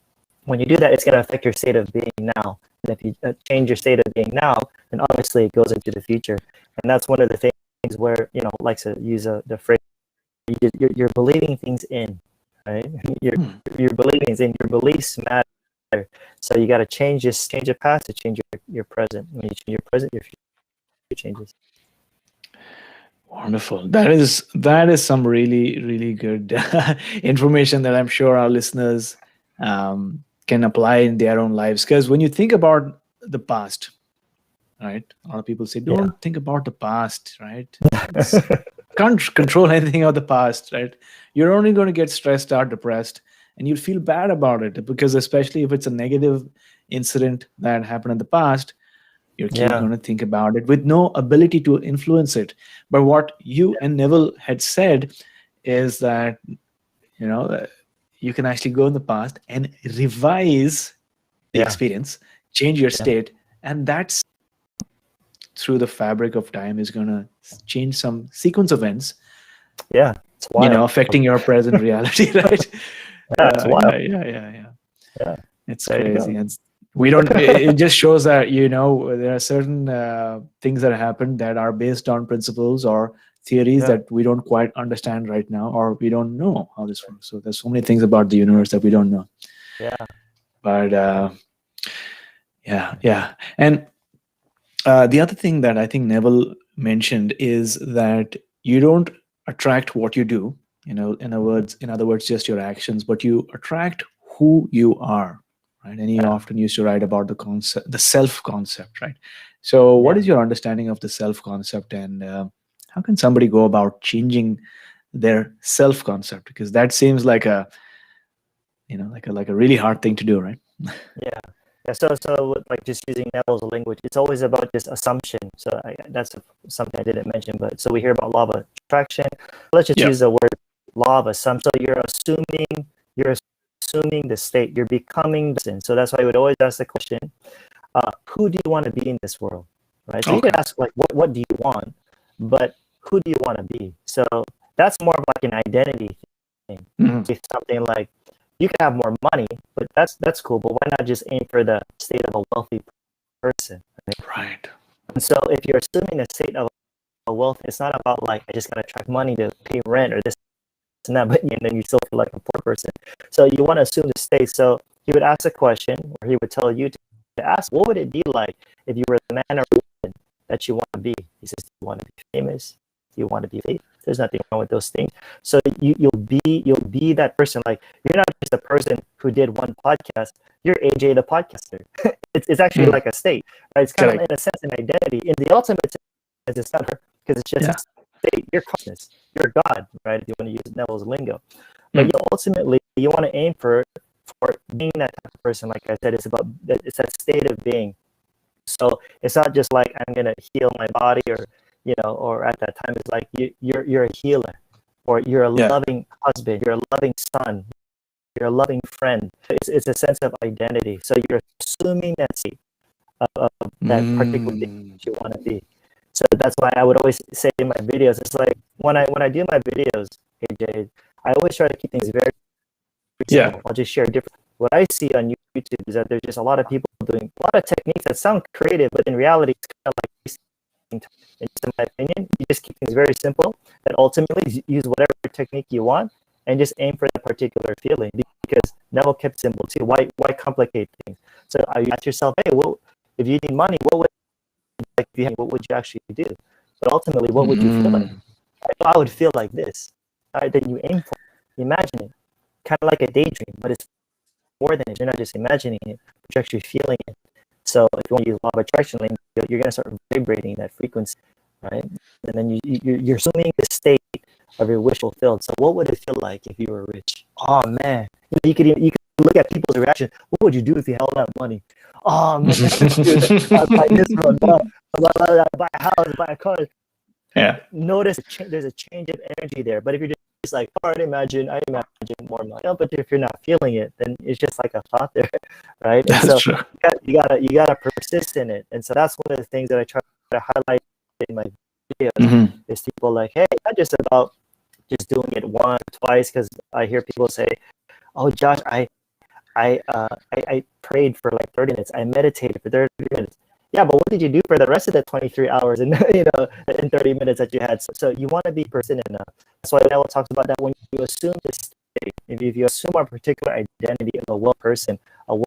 when you do that, it's going to affect your state of being now. And if you change your state of being now, then obviously it goes into the future. And that's one of the things where, like to use the phrase, you're believing things in, right? You're believing things in. Your beliefs matter. So you got to change your past to change your present. When you change your present, your future changes. Wonderful. That is some really, really good information that I'm sure our listeners can apply in their own lives. Because when you think about the past, right? A lot of people say, don't think about the past, right? Can't control anything of the past, right? You're only going to get stressed out, depressed, and you'll feel bad about it, because especially if it's a negative incident that happened in the past, you're going to think about it with no ability to influence it. But what you and Neville had said is that, you can actually go in the past and revise the experience, change your state, and that's through the fabric of time is going to change some sequence of events. Yeah, it's wild. Affecting your present reality, right? It's wild. Yeah. It's crazy. And we don't. It just shows that there are certain things that happen that are based on principles or theories that we don't quite understand right now, or we don't know how this works. So there's so many things about the universe that we don't know. Yeah. But and the other thing that I think Neville mentioned is that you don't attract what you do. In other words, just your actions, but you attract who you are. Right? And he often used to write about the concept, the self concept, right? So what is your understanding of the self concept, and how can somebody go about changing their self concept? Because that seems like a really hard thing to do, right? Yeah. So like just using Neville's language, it's always about just assumption. So that's something I didn't mention, but so we hear about law of attraction. Let's just use the word law of assumption. So you're assuming the state, you're becoming the person. So that's why I would always ask the question, who do you want to be in this world, right? So you could ask, like, what do you want, but who do you want to be? So that's more of like an identity thing. It's something like, you can have more money, but that's cool, but why not just aim for the state of a wealthy person? Right. And so if you're assuming the state of a wealth, it's not about like, I just got to attract money to pay rent or this and that, but and then you still feel like a poor person. So you want to assume the state. So he would ask a question, or he would tell you to ask, what would it be like if you were the man or woman that you want to be? He says, do you want to be famous? Do you want to be famous? There's nothing wrong with those things. So you'll be that person. Like, you're not just a person who did one podcast. You're AJ the podcaster. it's actually like a state, right? It's kind of, in a sense, an identity. In the ultimate sense, it's not, because it's just a state. Your consciousness. You're God, right? If you want to use Neville's lingo, but you ultimately want to aim for being that type of person. Like I said, it's that state of being. So it's not just like, I'm gonna heal my body, or at that time it's like you're a healer, or you're a loving husband, you're a loving son, you're a loving friend. It's a sense of identity. So you're assuming that state of that particular thing that you want to be. So that's why I would always say in my videos, it's like when I do my videos, AJ, I always try to keep things very simple. I'll just share different. What I see on YouTube is that there's just a lot of people doing a lot of techniques that sound creative, but in reality, it's kind of like wasting time. And just in my opinion, you just keep things very simple. That ultimately use whatever technique you want and just aim for that particular feeling. Because Neville kept simple too. Why complicate things? So you ask yourself, hey, well, if you need money, what would you actually do? But ultimately, what would you feel like? I would feel like this. All right, then you aim for it. Imagine it. Kind of like a daydream, but it's more than it. You're not just imagining it, but you're actually feeling it. So if you want to use law of attraction, you're going to start vibrating that frequency, right? And then you're assuming the state of your wish fulfilled. So what would it feel like if you were rich? Oh man, you could look at people's reaction. What would you do if you held out money? Oh man, I'd buy this one, buy a house, buy a car. Yeah. Notice there's a change of energy there. But if you're just like, I imagine more money. No, but if you're not feeling it, then it's just like a thought there, right? And That's so true. you gotta persist in it. And so that's one of the things that I try to highlight in my videos is people like, hey, not just about just doing it once, twice, because I hear people say, oh, Josh, I prayed for like 30 minutes. I meditated for 30 minutes. Yeah, but what did you do for the rest of the 23 hours and in 30 minutes that you had? So you want to be persistent enough. That's why Neville talks about that when you assume this state, if you assume a particular identity of a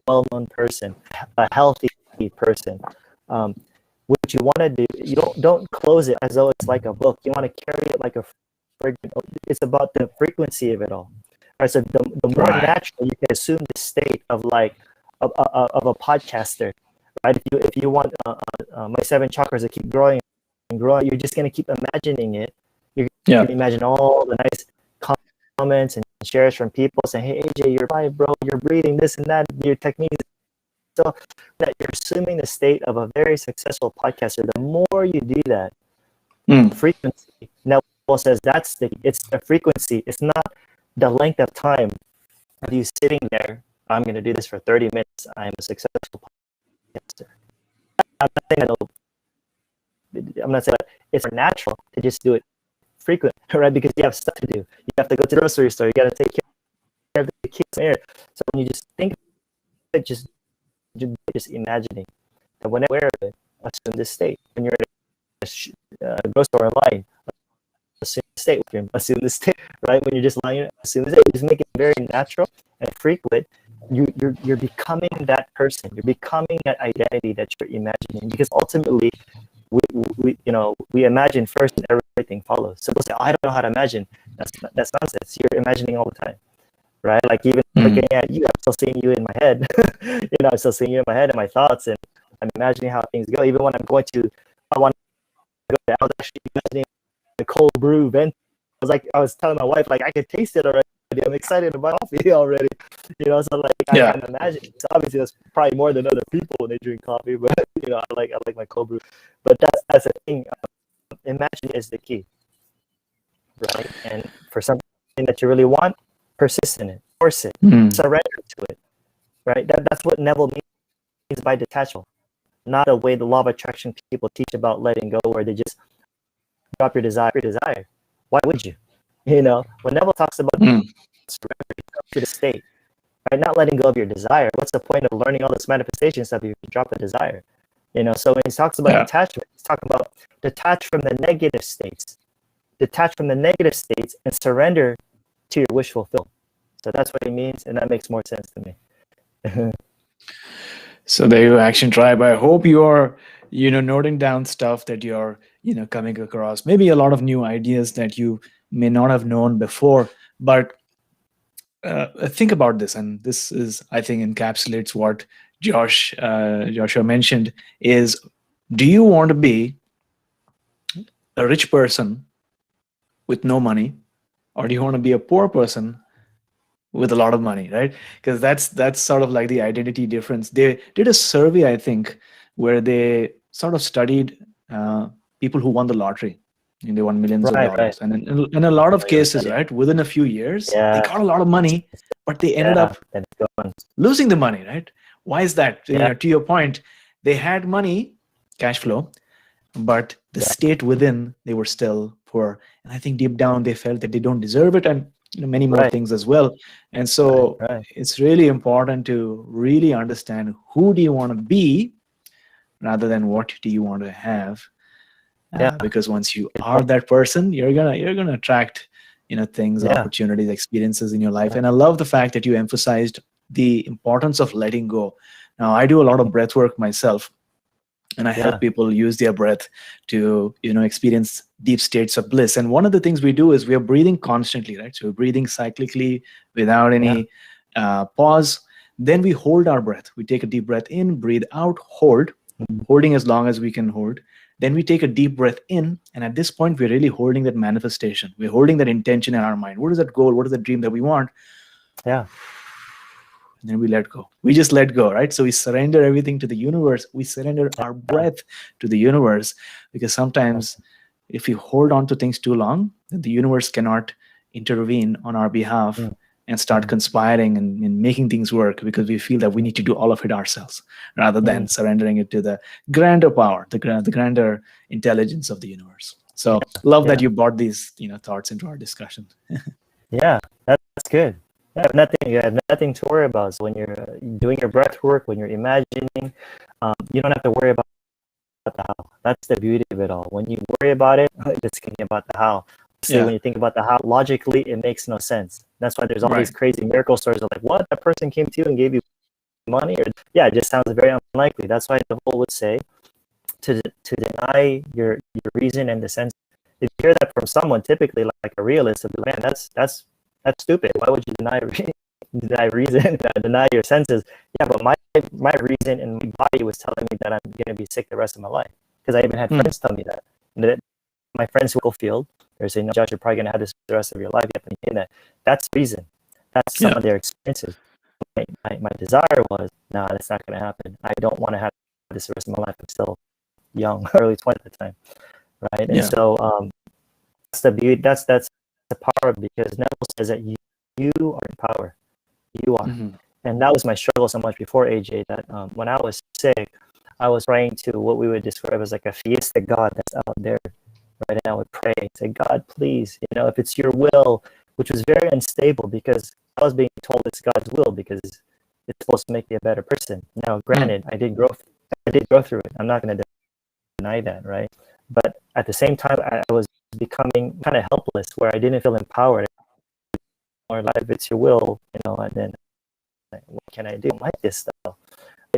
well-known person, a healthy person, what you want to do, you don't close it as though it's like a book. You want to carry it like it's about the frequency of it all. Right, so the more natural you can assume the state of like of a podcaster. Right? If you want my 7 chakras to keep growing and growing, you're just going to keep imagining it. You're going to imagine all the nice comments and shares from people saying, hey, AJ, you're alive, bro. You're breathing this and that. Your technique. So that you're assuming the state of a very successful podcaster. The more you do that, frequency. Neville says it's the frequency. It's not the length of time of you sitting there. I'm going to do this for 30 minutes. I'm a successful podcaster. I'm not saying it's natural to just do it frequent, right? Because you have stuff to do. You have to go to the grocery store. You got to take care of the kids there. So when you just think of it, just imagining that when you're aware of it, assume this state. When you're in a grocery store line, assume the state. Assume the state, right? When you're just lying, assume the state. Just make it very natural and frequent. You're becoming that person. You're becoming that identity that you're imagining. Because ultimately, we imagine first, and everything follows. So we'll say, I don't know how to imagine. That's nonsense. You're imagining all the time, right? Like even looking at you, I'm still seeing you in my head. I'm still seeing you in my head and my thoughts, and I'm imagining how things go. Even when I want to go there, I was actually imagining a cold brew vent. I was telling my wife, like I could taste it already. I'm excited about coffee already, so like I can imagine. So obviously that's probably more than other people when they drink coffee, but I like my cold brew. But that's the thing. Imagine is the key, right? And for something that you really want, persist in it, force it, surrender to it, right? That's what Neville means by detachment, not the way the law of attraction people teach about letting go, where they just drop your desire. Why would you? When Neville talks about surrender to the state, right? Not letting go of your desire. What's the point of learning all this manifestation stuff if you drop a desire? So when he talks about detachment, he's talking about detach from the negative states. Detach from the negative states and surrender to your wish fulfilled. So that's what he means, and that makes more sense to me. So there you action tribe. I hope you are, noting down stuff that you're, coming across. Maybe a lot of new ideas that you may not have known before. But think about this, and this is, I think, encapsulates what Joshua mentioned. Is, do you want to be a rich person with no money, or do you want to be a poor person with a lot of money, right? Because that's sort of like the identity difference. They did a survey, I think, where they sort of studied people who won the lottery, and they won millions of Right, dollars. right. And in a lot of Familiar with that, cases, yeah. right, within a few years, they Yeah, got a lot of money, but they ended yeah. up Then it's going. losing the money, right? Why is that? Yeah, To your point, they had money, cash flow, but the yeah. state within, they were still poor. And I think deep down they felt that they don't deserve it, and many more Right, things as well. And right, so right. it's really important to really understand who do you want to be rather than what do you want to have. Yeah, Because once you good are point. that person, you're gonna attract things, Yeah, opportunities, experiences in your life. yeah. And I love the fact that you emphasized the importance of letting go. Now I do a lot of breath work myself, and I help Yeah, people use their breath to experience deep states of bliss. And one of the things we do is we are breathing constantly, right? So we're breathing cyclically without yeah. any pause. Then we hold our breath. We take a deep breath in, breathe out, hold, Mhm. holding as long as we can hold. Then we take a deep breath in, and at this point we're really holding that manifestation. We're holding that intention in our mind. What is that goal? What is that dream that we want? Yeah, And then we let go. We just let go, right? So we surrender everything to the universe. We surrender our yeah. breath to the universe, because sometimes if you hold on to things too long, then the universe cannot intervene on our behalf Mm, and start mm, conspiring and making things work, because we feel that we need to do all of it ourselves rather than mm. surrendering it to the grander power, the grander intelligence of the universe. Yeah, So love that yeah, you brought these thoughts into our discussion. yeah. That's good. You have nothing to worry about. So when you're doing your breath work, when you're imagining, you don't have to worry about the how. That's the beauty of it all. When you worry about it, it's thinking about the how. See, when Yeah, you think about the how, logically, it makes no sense. That's why there's all these right. crazy miracle stories of like, what? That person came to you and gave you money? Or yeah, it just sounds very unlikely. That's why Neville would say to deny your reason and the sense. If you hear that from someone, typically like a realist, of man, that's stupid. Why would you deny reason, deny your senses? Yeah, but my reason and my body was telling me that I'm gonna be sick the rest of my life, because I even had Hmm. friends tell me that. And that my friends who go field, they're saying, "No, Josh, you're probably gonna have this the rest of your life." You have to maintain that. That's reason. That's some Yeah. of their experiences. My desire was, no, that's not gonna happen. I don't want to have this the rest of my life. I'm still young, early 20s at the time, right? And Yeah. so that's the beauty. That's the power, because Neville says that you are in power. You are. Hmm. And that was my struggle so much before AJ, that when I was sick, I was praying to what we would describe as like a theistic God that's out there, right? And I would pray, say, God, please, if it's your will, which was very unstable, because I was being told it's God's will because it's supposed to make me a better person. Now, Hmm. granted, I did go through it. I'm not going to deny that, right? But at the same time, I was becoming kind of helpless, where I didn't feel empowered. Or like, if it's your will, and then like, what can I do? I like this stuff.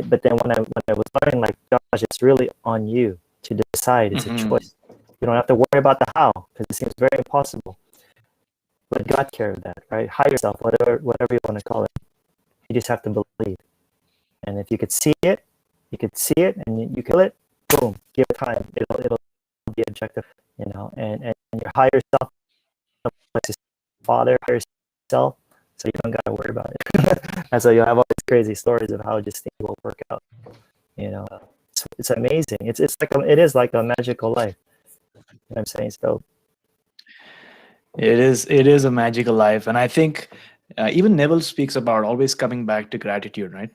But then when I was learning, like, gosh, it's really on you to decide. It's a Hmm. choice. You don't have to worry about the how, because it seems very impossible. Let God care of that, right? Higher yourself, whatever you want to call it. You just have to believe. And if you could see it, and you kill it. Boom, give it time. It'll be objective, and your higher self, like his father, higher self, so you don't gotta worry about it. And so you'll have all these crazy stories of how just things will work out. It's amazing. It is like a magical life. You know what I'm saying? So It is a magical life, and I think even Neville speaks about always coming back to gratitude, right?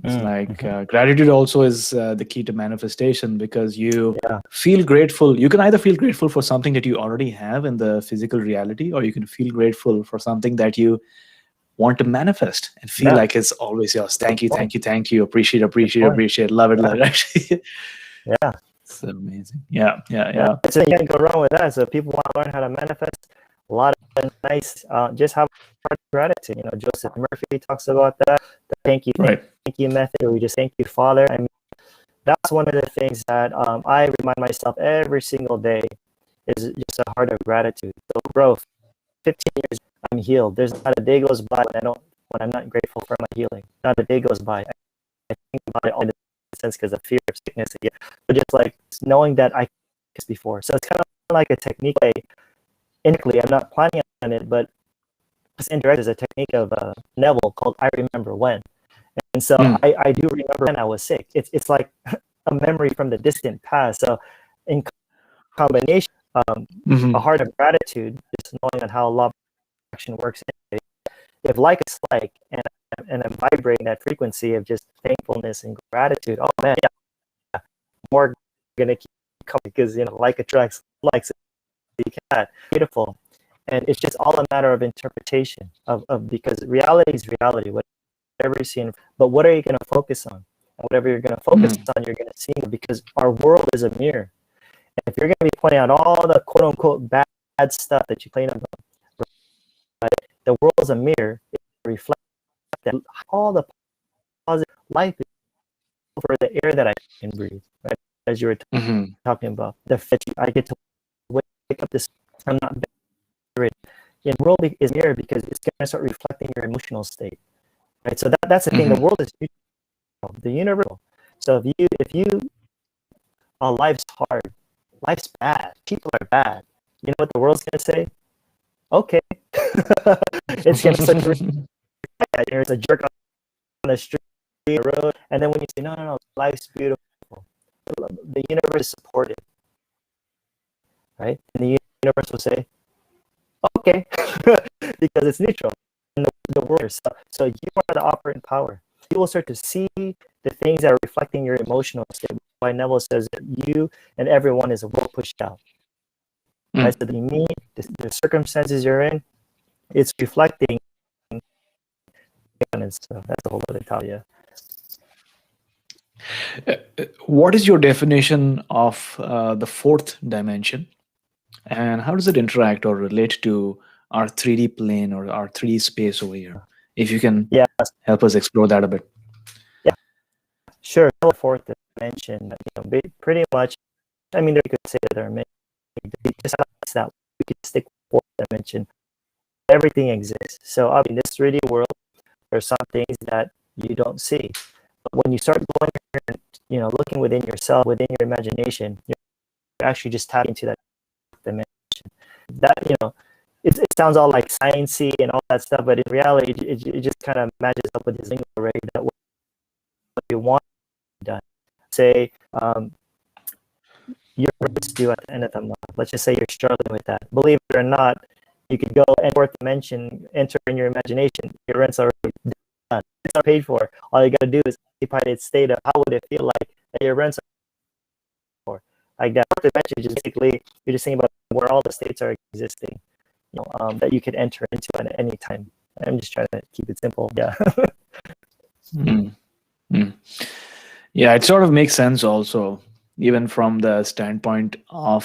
It's like mhm. gratitude also is the key to manifestation, because you Yeah, feel grateful. You can either feel grateful for something that you already have in the physical reality, or you can feel grateful for something that you want to manifest and feel yeah, like it's always yours. good Thank you, point. thank you, thank you. Appreciate, Good appreciate, point. appreciate. Love it, love Yeah, it. Actually, yeah, it's amazing. Yeah, yeah, yeah. yeah. So you can't go wrong with that. So if people want to learn how to manifest, a lot of nice, just have gratitude. Joseph Murphy talks about that, the Right. thank you method, or we just thank you, Father. I mean, that's one of the things that I remind myself every single day, is just a heart of gratitude. So, bro, 15 years, I'm healed. There's not a day goes by when I'm not grateful for my healing. Not a day goes by. I think about it all in the sense because of fear of sickness again, but just like knowing that I this before. So it's kind of like a technique. Indirectly, I'm not planning on it, but it's indirect is a technique of Neville called "I remember when." And so Mm. I do remember when I was sick. It's like a memory from the distant past. So in combination, A heart of gratitude, just knowing on how law of action works. If like is like, and I'm vibrating that frequency of just thankfulness and gratitude, oh man, yeah, more gonna keep coming because like attracts likes. You can't. Beautiful. And it's just all a matter of interpretation of because reality is reality, whatever you see. But what are you going to focus on? And whatever you're going to focus on, you're going to see, because our world is a mirror. And if you're going to be pointing out all the quote unquote bad stuff that you claim about, right? The world is a mirror. It reflects that all the positive life is for the air that I can breathe, right? As you were talking about, I get to wake up this, I'm not buried. The world is mirror because it's going to start reflecting your emotional state, right? So that's the thing. The world is neutral, the universal. So if you life's hard, life's bad, people are bad, you know what the world's going to say? Okay. It's going to start to there's a jerk on the street, the road, and then when you say no, life's beautiful, the universe is supportive, right? And the universe will say, okay, because it's neutral. And the world is so you are the operating power. You will start to see the things that are reflecting your emotional state. Why Neville says that you and everyone is a world pushed out. Right? So the circumstances you're in, it's reflecting. And so that's the whole other topic. What is your definition of the fourth dimension? And how does it interact or relate to our 3D plane or our 3D space over here? If you can help us explore that a bit. Yeah, sure. The fourth dimension, pretty much, I mean, you could say that there are many, just that we could stick with fourth dimension. Everything exists. So in this 3D world, there are some things that you don't see. But when you start going, looking within yourself, within your imagination, you're actually just tapping into that dimension. That it sounds all like sciencey and all that stuff, but in reality, it just kind of matches up with this thing already. That what you want done. Say you're due at the end of the month. Let's just say you're struggling with that. Believe it or not, you could go and fourth dimension, enter in your imagination. Your rent's already done. It's not paid for. All you got to do is occupy its state of how would it feel like that your rent's for. Like that fourth dimension is just basically you're just thinking about where all the states are existing, that you could enter into at any time. I'm just trying to keep it simple. Yeah. Yeah, it sort of makes sense also, even from the standpoint of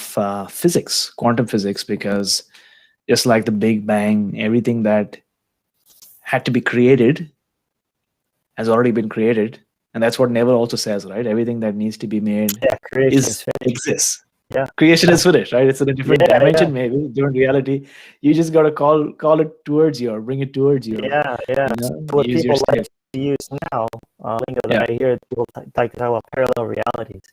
physics, quantum physics, because just like the Big Bang, everything that had to be created has already been created. And that's what Neville also says, right? Everything that needs to be made exists. Yeah. Creation is finished, right? It's in a different dimension, maybe, different reality. You just got to call it towards you or bring it towards you. Yeah. What people like to use now, lingo that I hear people like to talk about parallel realities,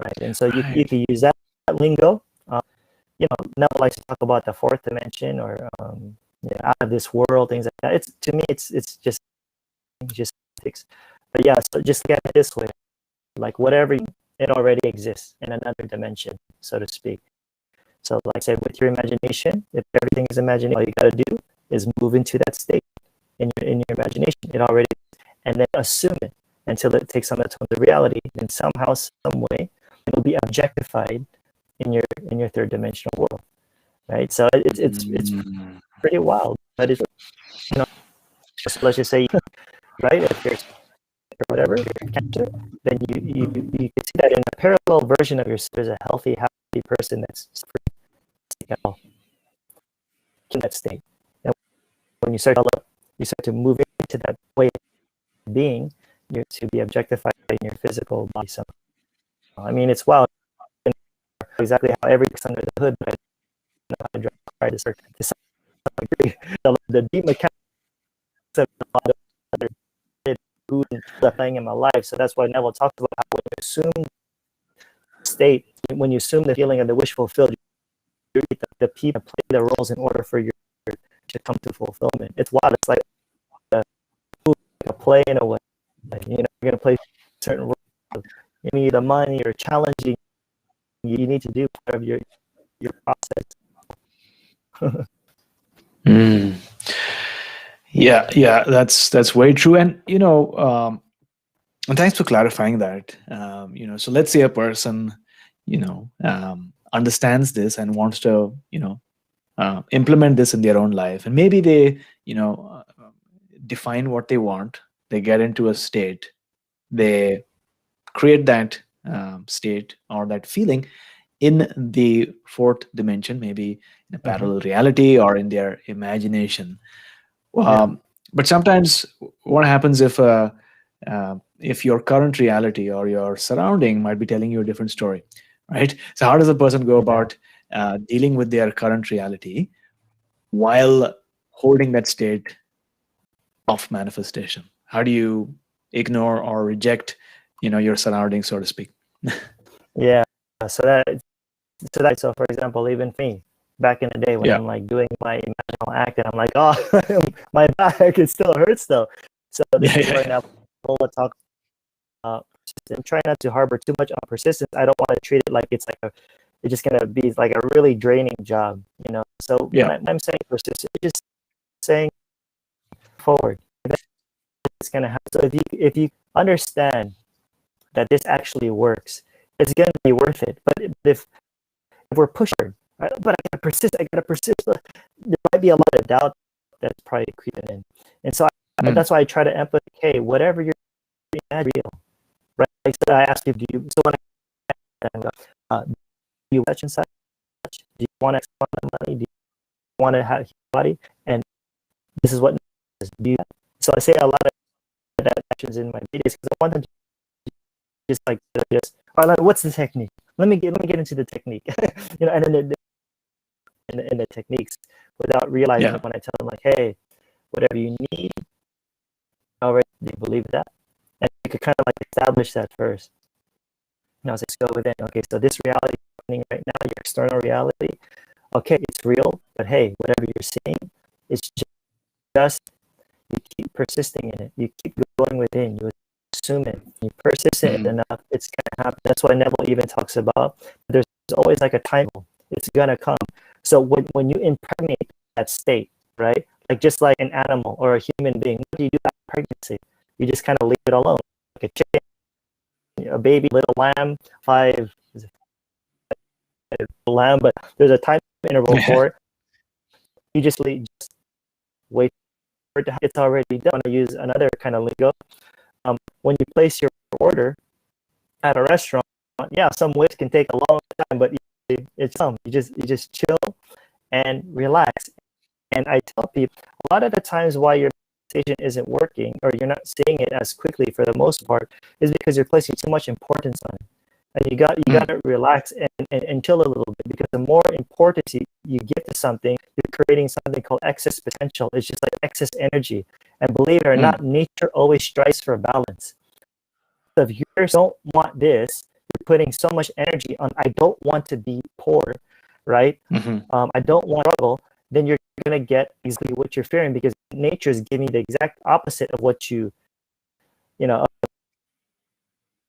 right? And so you can use that lingo. Neville likes to talk about the fourth dimension or out of this world, things like that. To me, it's just physics. But yeah, so just look at it this way, like whatever it already exists in another dimension, so to speak. So like I said, with your imagination, if everything is imagination, all you got to do is move into that state in your imagination. It already, and then assume it until it takes on the tone of reality. Then somehow, some way, it'll be objectified in your third dimensional world, right? So it's pretty wild, but it's so let's just say, right, if you're whatever cancer, then you can see that in a parallel version of yourself. There's a healthy, happy person that's in that state. And when you start to move into that way of being, you're to be objectified in your physical body somehow. I mean, it's wild. Exactly how everything's under the hood, but I don't know how to try to start to some degree. The deep mechanics of a lot of other who playing in my life. So that's why Neville talks about how when you assume state, when you assume the feeling of the wish fulfilled, you get the people play the roles in order for you to come to fulfillment. It's wild. It's like a play in a way. You're going to play certain roles. You need the money or challenging. You need to do part of your your process. Mm. Yeah, that's very true. And and thanks for clarifying that. So let's say a person, understands this and wants to, implement this in their own life, and maybe they, define what they want. They get into a state. They create that state or that feeling in the fourth dimension, maybe in a parallel reality or in their imagination. Yeah. But sometimes what happens if your current reality or your surrounding might be telling you a different story, right? So how does a person go about dealing with their current reality while holding that state of manifestation? How do you ignore or reject, your surroundings, so to speak? Yeah. So for example, even me back in the day when Yeah. I'm like doing my imaginal act and I'm like, oh, my back, it still hurts though. So this is where now Paula talks and try not to harbor too much on persistence. I don't want to treat it like it's just gonna be like a really draining job, So Yeah. when I'm saying persistent, it's just saying forward. It's gonna happen. So if you understand that this actually works, it's gonna be worth it. But if we're pushed, right? But I gotta persist. There might be a lot of doubt that's probably creeping in, and so that's why I try to empathize. Hey, whatever you're real, right? Like so I asked you, do you? So when do you touch inside? Do you want to expand the money? Do you want to have your body? And this is what do you. So I say a lot of that actions in my videos because I want them to all right, what's the technique? Let me get into the technique, and then the techniques without realizing when I tell them like, hey, whatever you need, already do you believe that? And you could kind of like establish that first. Let's go within. Okay, so this reality happening right now, your external reality, okay, it's real, but hey, whatever you're seeing, it's just you keep persisting in it. You keep going within. You assume it. You persist in it enough, it's gonna happen. That's why Neville even talks about there's always like a time. It's gonna come. So when you impregnate that state, right? Like just like an animal or a human being, what do you do after pregnancy? You just kind of leave it alone, like a chicken, a baby, little lamb, lamb, but there's a time interval for it. You just wait for it to happen. It's already done. I use another kind of lingo. When you place your order at a restaurant, some waits can take a long time, but it's you just chill and relax. And I tell people a lot of the times why your meditation isn't working or you're not seeing it as quickly for the most part is because you're placing too much importance on it. And you got to relax and chill a little bit, because the more importance you give to something, you're creating something called excess potential. It's just like excess energy. And believe it or not, nature always strives for balance. So if you don't want this, you're putting so much energy on, I don't want to be poor, right? I don't want to struggle. Then you're going to get exactly what you're fearing, because nature is giving the exact opposite of what you know,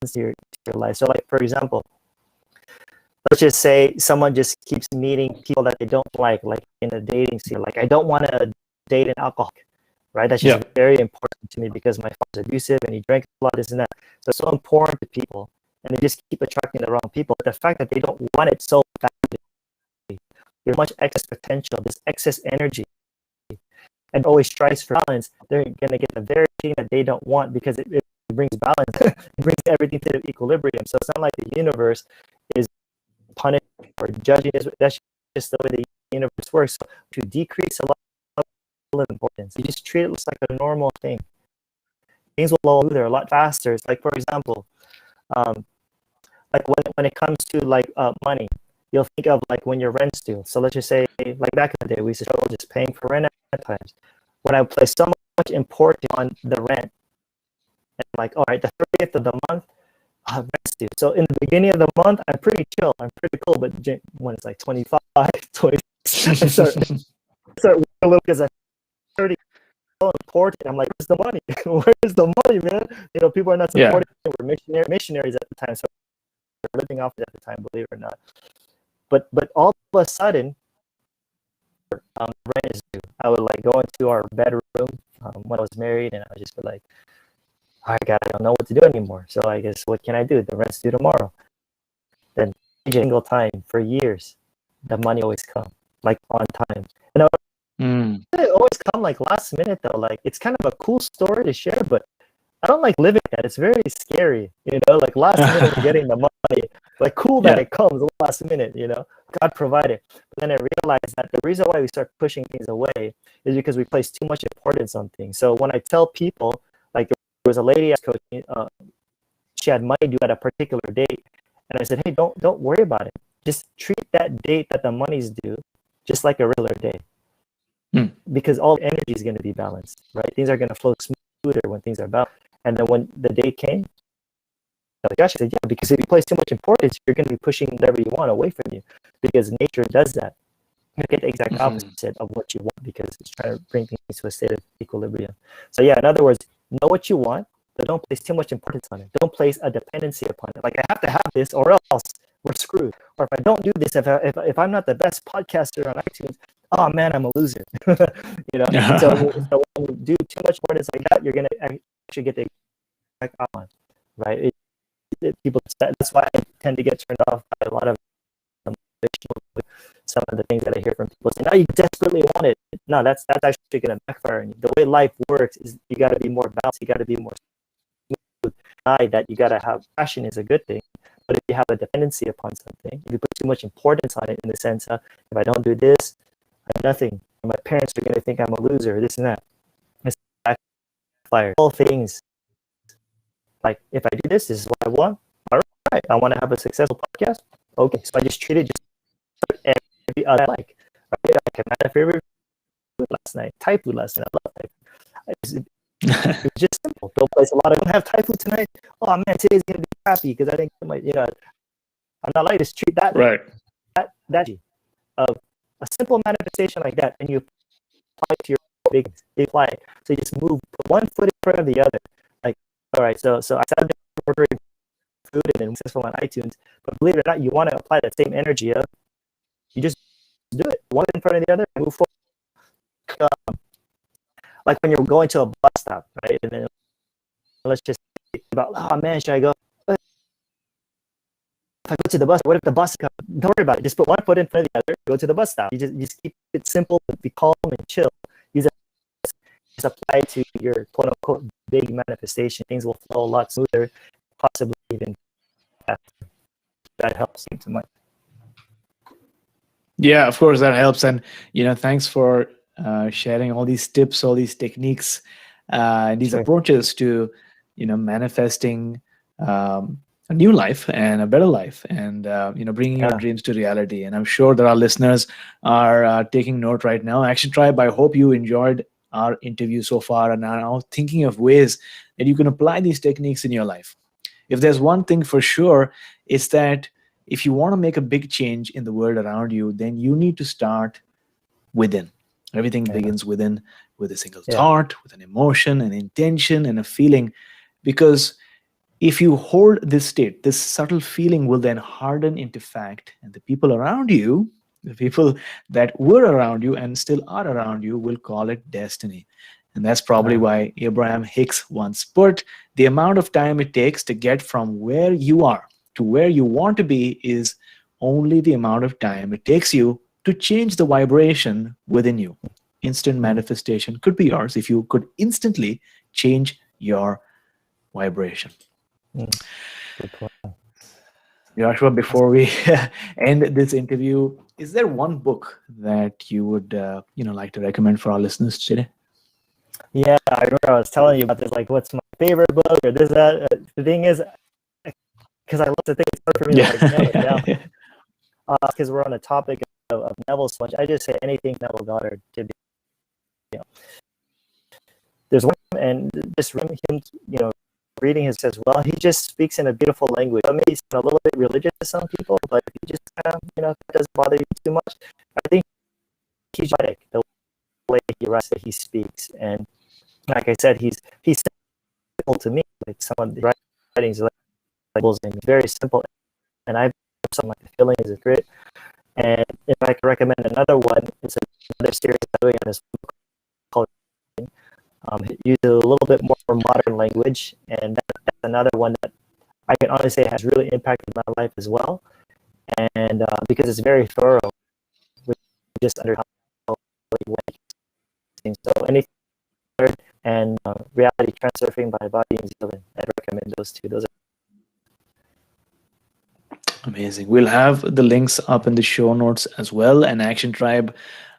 to your life. So like, for example, let's just say someone just keeps meeting people that they don't like in a dating scene. Like, I don't want to date an alcoholic, right? That's just very important to me because my father's abusive and he drank a lot, this and that. So it's so important to people, and they just keep attracting the wrong people. But the fact that they don't want it so badly, there's much excess potential, this excess energy, and always strives for balance, they're going to get the very thing that they don't want, because it brings balance. It brings everything to the equilibrium. So it's not like the universe is punishing or judging. That's just the way the universe works. So to decrease a lot of importance, you just treat it like a normal thing. Things will flow there a lot faster. It's like, for example, like when it comes to like money, you'll think of like when your rent's due. So let's just say, like back in the day, we used to struggle just paying for rent at times. When I place so much importance on the rent, and like, all right, the 30th of the month, rent's due. So in the beginning of the month, I'm pretty chill, I'm pretty cool. But when it's like 25, 20, I start working a little, because I'm 30. So important. I'm like, where's the money? Where's the money, man? People are not supporting. We're missionaries at the time, so we're living off it at the time, believe it or not. But all of a sudden, rent is due. I would like go into our bedroom when I was married, and I would just be like, "All right, God, I don't know what to do anymore. So I guess what can I do? The rent's due tomorrow." Then every single time for years, the money always come like on time. And it always come like last minute though. Like it's kind of a cool story to share, but I don't like living that. It's very scary, like last minute of getting the money. Like cool that it comes last minute, God provided. But then I realized that the reason why we start pushing things away is because we place too much importance on things. So when I tell people, like there was a lady I was coaching, she had money due at a particular date, and I said, hey, don't worry about it. Just treat that date that the money's due just like a regular day, because all energy is going to be balanced, right? Things are going to flow smoother when things are balanced. And then when the date came, like Josh said, yeah, because if you place too much importance, you're going to be pushing whatever you want away from you, because nature does that. You get the exact opposite of what you want, because it's trying to bring things to a state of equilibrium. So yeah, in other words, know what you want, but don't place too much importance on it. Don't place a dependency upon it. Like I have to have this, or else we're screwed. Or if I don't do this, if I'm not the best podcaster on iTunes, oh man, I'm a loser. So when you do too much importance like that, you're gonna actually get the exact outline, right? People, that's why I tend to get turned off by a lot of some of the things that I hear from people saying, "No, you desperately want it." No, that's actually going to backfire on you. The way life works is you got to be more balanced. You got to be more smooth. That you got to have passion is a good thing, but if you have a dependency upon something, if you put too much importance on it, in the sense of if I don't do this, I have nothing. My parents are going to think I'm a loser. This and that. It's backfire. All things. Like if I do this is what I want. All right, I want to have a successful podcast. Okay, so I just treat it just like every other like. Right? I had my favorite food last night. Thai food last night. I love Thai food. It's just simple. Don't place a lot of. Don't have Thai food tonight. Oh man, today's gonna be crappy because I think I might. I'm not like to treat that Right. that of a simple manifestation like that, and you apply it to your big. You apply it. So you just put one foot in front of the other. Like, all right, so I started ordering food and then successful on iTunes. But believe it or not, you want to apply that same energy of you just do it one in front of the other and move forward. Like when you're going to a bus stop, right? And then let's just think about, oh man, should I go? If I go to the bus, what if the bus comes? Don't worry about it. Just put one foot in front of the other. Go to the bus stop. You just keep it simple, be calm and chill. Use it. Just apply it to your quote unquote big manifestation. Things will flow a lot smoother, possibly even faster. That helps you too much. Yeah, of course that helps, and thanks for sharing all these tips, all these techniques, and these approaches to manifesting a new life and a better life, and bringing our dreams to reality. And I'm sure that our listeners are taking note right now. Action Tribe, I hope you enjoyed our interview so far and are now thinking of ways that you can apply these techniques in your life. If there's one thing for sure, it's that if you want to make a big change in the world around you, then you need to start within. Everything begins within, with a single thought, with an emotion, an intention, and a feeling. Because if you hold this state, this subtle feeling will then harden into fact, and the people around you, the people that were around you and still are around you, will call it destiny. And that's probably why Abraham Hicks once put, the amount of time it takes to get from where you are to where you want to be is only the amount of time it takes you to change the vibration within you. Instant manifestation could be yours if you could instantly change your vibration. Good point. Joshua, before we end this interview, is there one book that you would like to recommend for our listeners today? Yeah, I remember I was telling you about this, like what's my favorite book or this, that. The thing is, because I love to think, it's hard for me to nail it down. Because we're on the topic of Neville so much, I just say anything Neville Goddard to be. There's one, and just him, reading his as well. He just speaks in a beautiful language. It may sound a little bit religious to some people, but he just kind of, if it doesn't bother you too much. I think he's poetic, the way he writes, that he speaks, and like I said, he's simple to me. Like some of the writings, and very simple. And I've something like the feeling is great. And if I could recommend another one, it's another series I'm doing on this called it uses a little bit more modern language, and that's another one that I can honestly say has really impacted my life as well. And because it's very thorough, with just under how so anything and reality transurfing by Body New Zealand, I'd recommend those two. Those are Amazing. We'll have the links up in the show notes as well. And Action Tribe,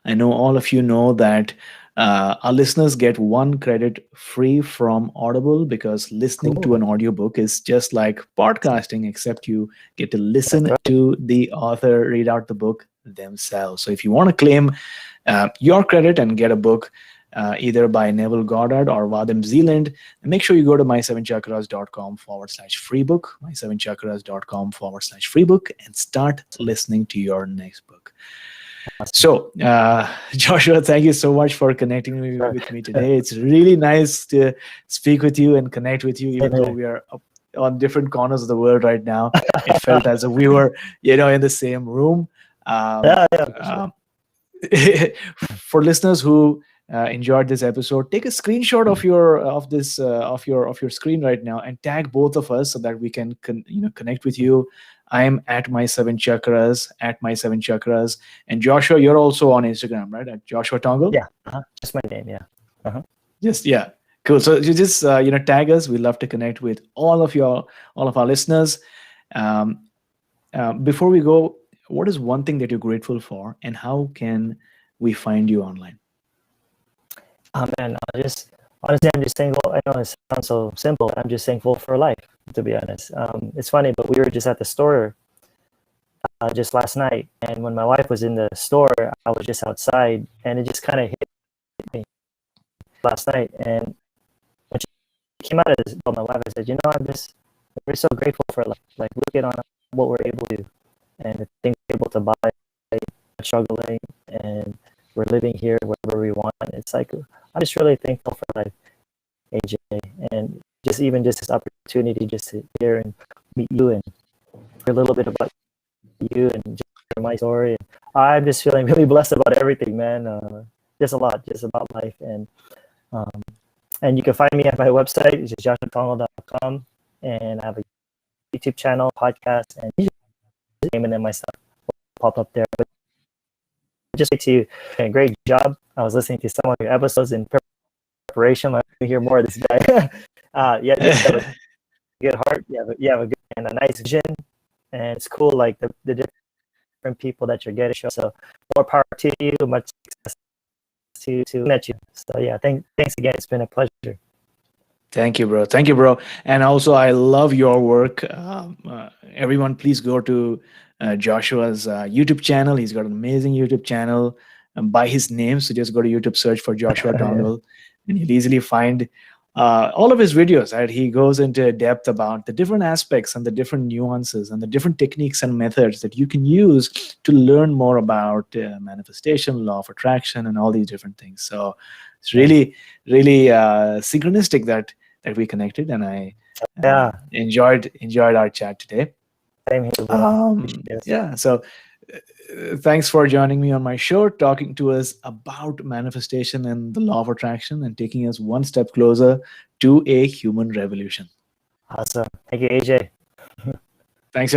I know all of you know that our listeners get 1 credit free from Audible, because listening to an audiobook is just like podcasting, except you get to listen to the author read out the book themselves. So if you want to claim your credit and get a book either by Neville Goddard or Vadam Zealand, make sure you go to my7chakras.com/free book, my7chakras.com/free book, and start listening to your next book. So, Joshua, thank you so much for connecting with me today. It's really nice to speak with you and connect with you, even though we are on different corners of the world right now. It felt as if we were, in the same room. For listeners who enjoyed this episode, take a screenshot of your screen right now and tag both of us so that we can connect with you. I'm at my7chakras, and Joshua, you're also on Instagram, right? At Joshua Tongol. Yeah, just my name. Yeah, cool. So you just tag us. We love to connect with all of our listeners. Before we go, what is one thing that you're grateful for, and how can we find you online? Oh man, honestly, I'm just thankful. I know it sounds so simple. I'm just thankful for life, to be honest. It's funny, but we were just at the store just last night, and when my wife was in the store, I was just outside, and it just kind of hit me last night. And when she came out of this, my wife, I said, we're so grateful for life. Like, look at what we're able to do, and the things we're able to buy, struggling, and we're living here wherever we want. It's like, I'm just really thankful for life, AJ, and just this opportunity just to hear and meet you and hear a little bit about you and just hear my story. And I'm just feeling really blessed about everything, man. Just a lot, just about life. And you can find me at my website, which is joshuatongol.com, and I have a YouTube channel, podcast, and just name and then my stuff will pop up there. But just to you, a great job. I was listening to some of your episodes in preparation. I want to hear more of this guy. You have a good heart. You have a good and a nice vision, and it's cool. Like the different people that you're getting. So more power to you. Much success to met you. So yeah, thanks again. It's been a pleasure. Thank you, bro. And also, I love your work. Everyone, please go to Joshua's YouTube channel. He's got an amazing YouTube channel by his name. So just go to YouTube, search for Joshua Tongol, and you'll easily find all of his videos. Right? He goes into depth about the different aspects and the different nuances and the different techniques and methods that you can use to learn more about manifestation, law of attraction, and all these different things. So it's really, really synchronistic that we connected, and I enjoyed our chat today. Same here. So thanks for joining me on my show, talking to us about manifestation and the law of attraction, and taking us one step closer to a human revolution. Awesome. Thank you, AJ. Thanks.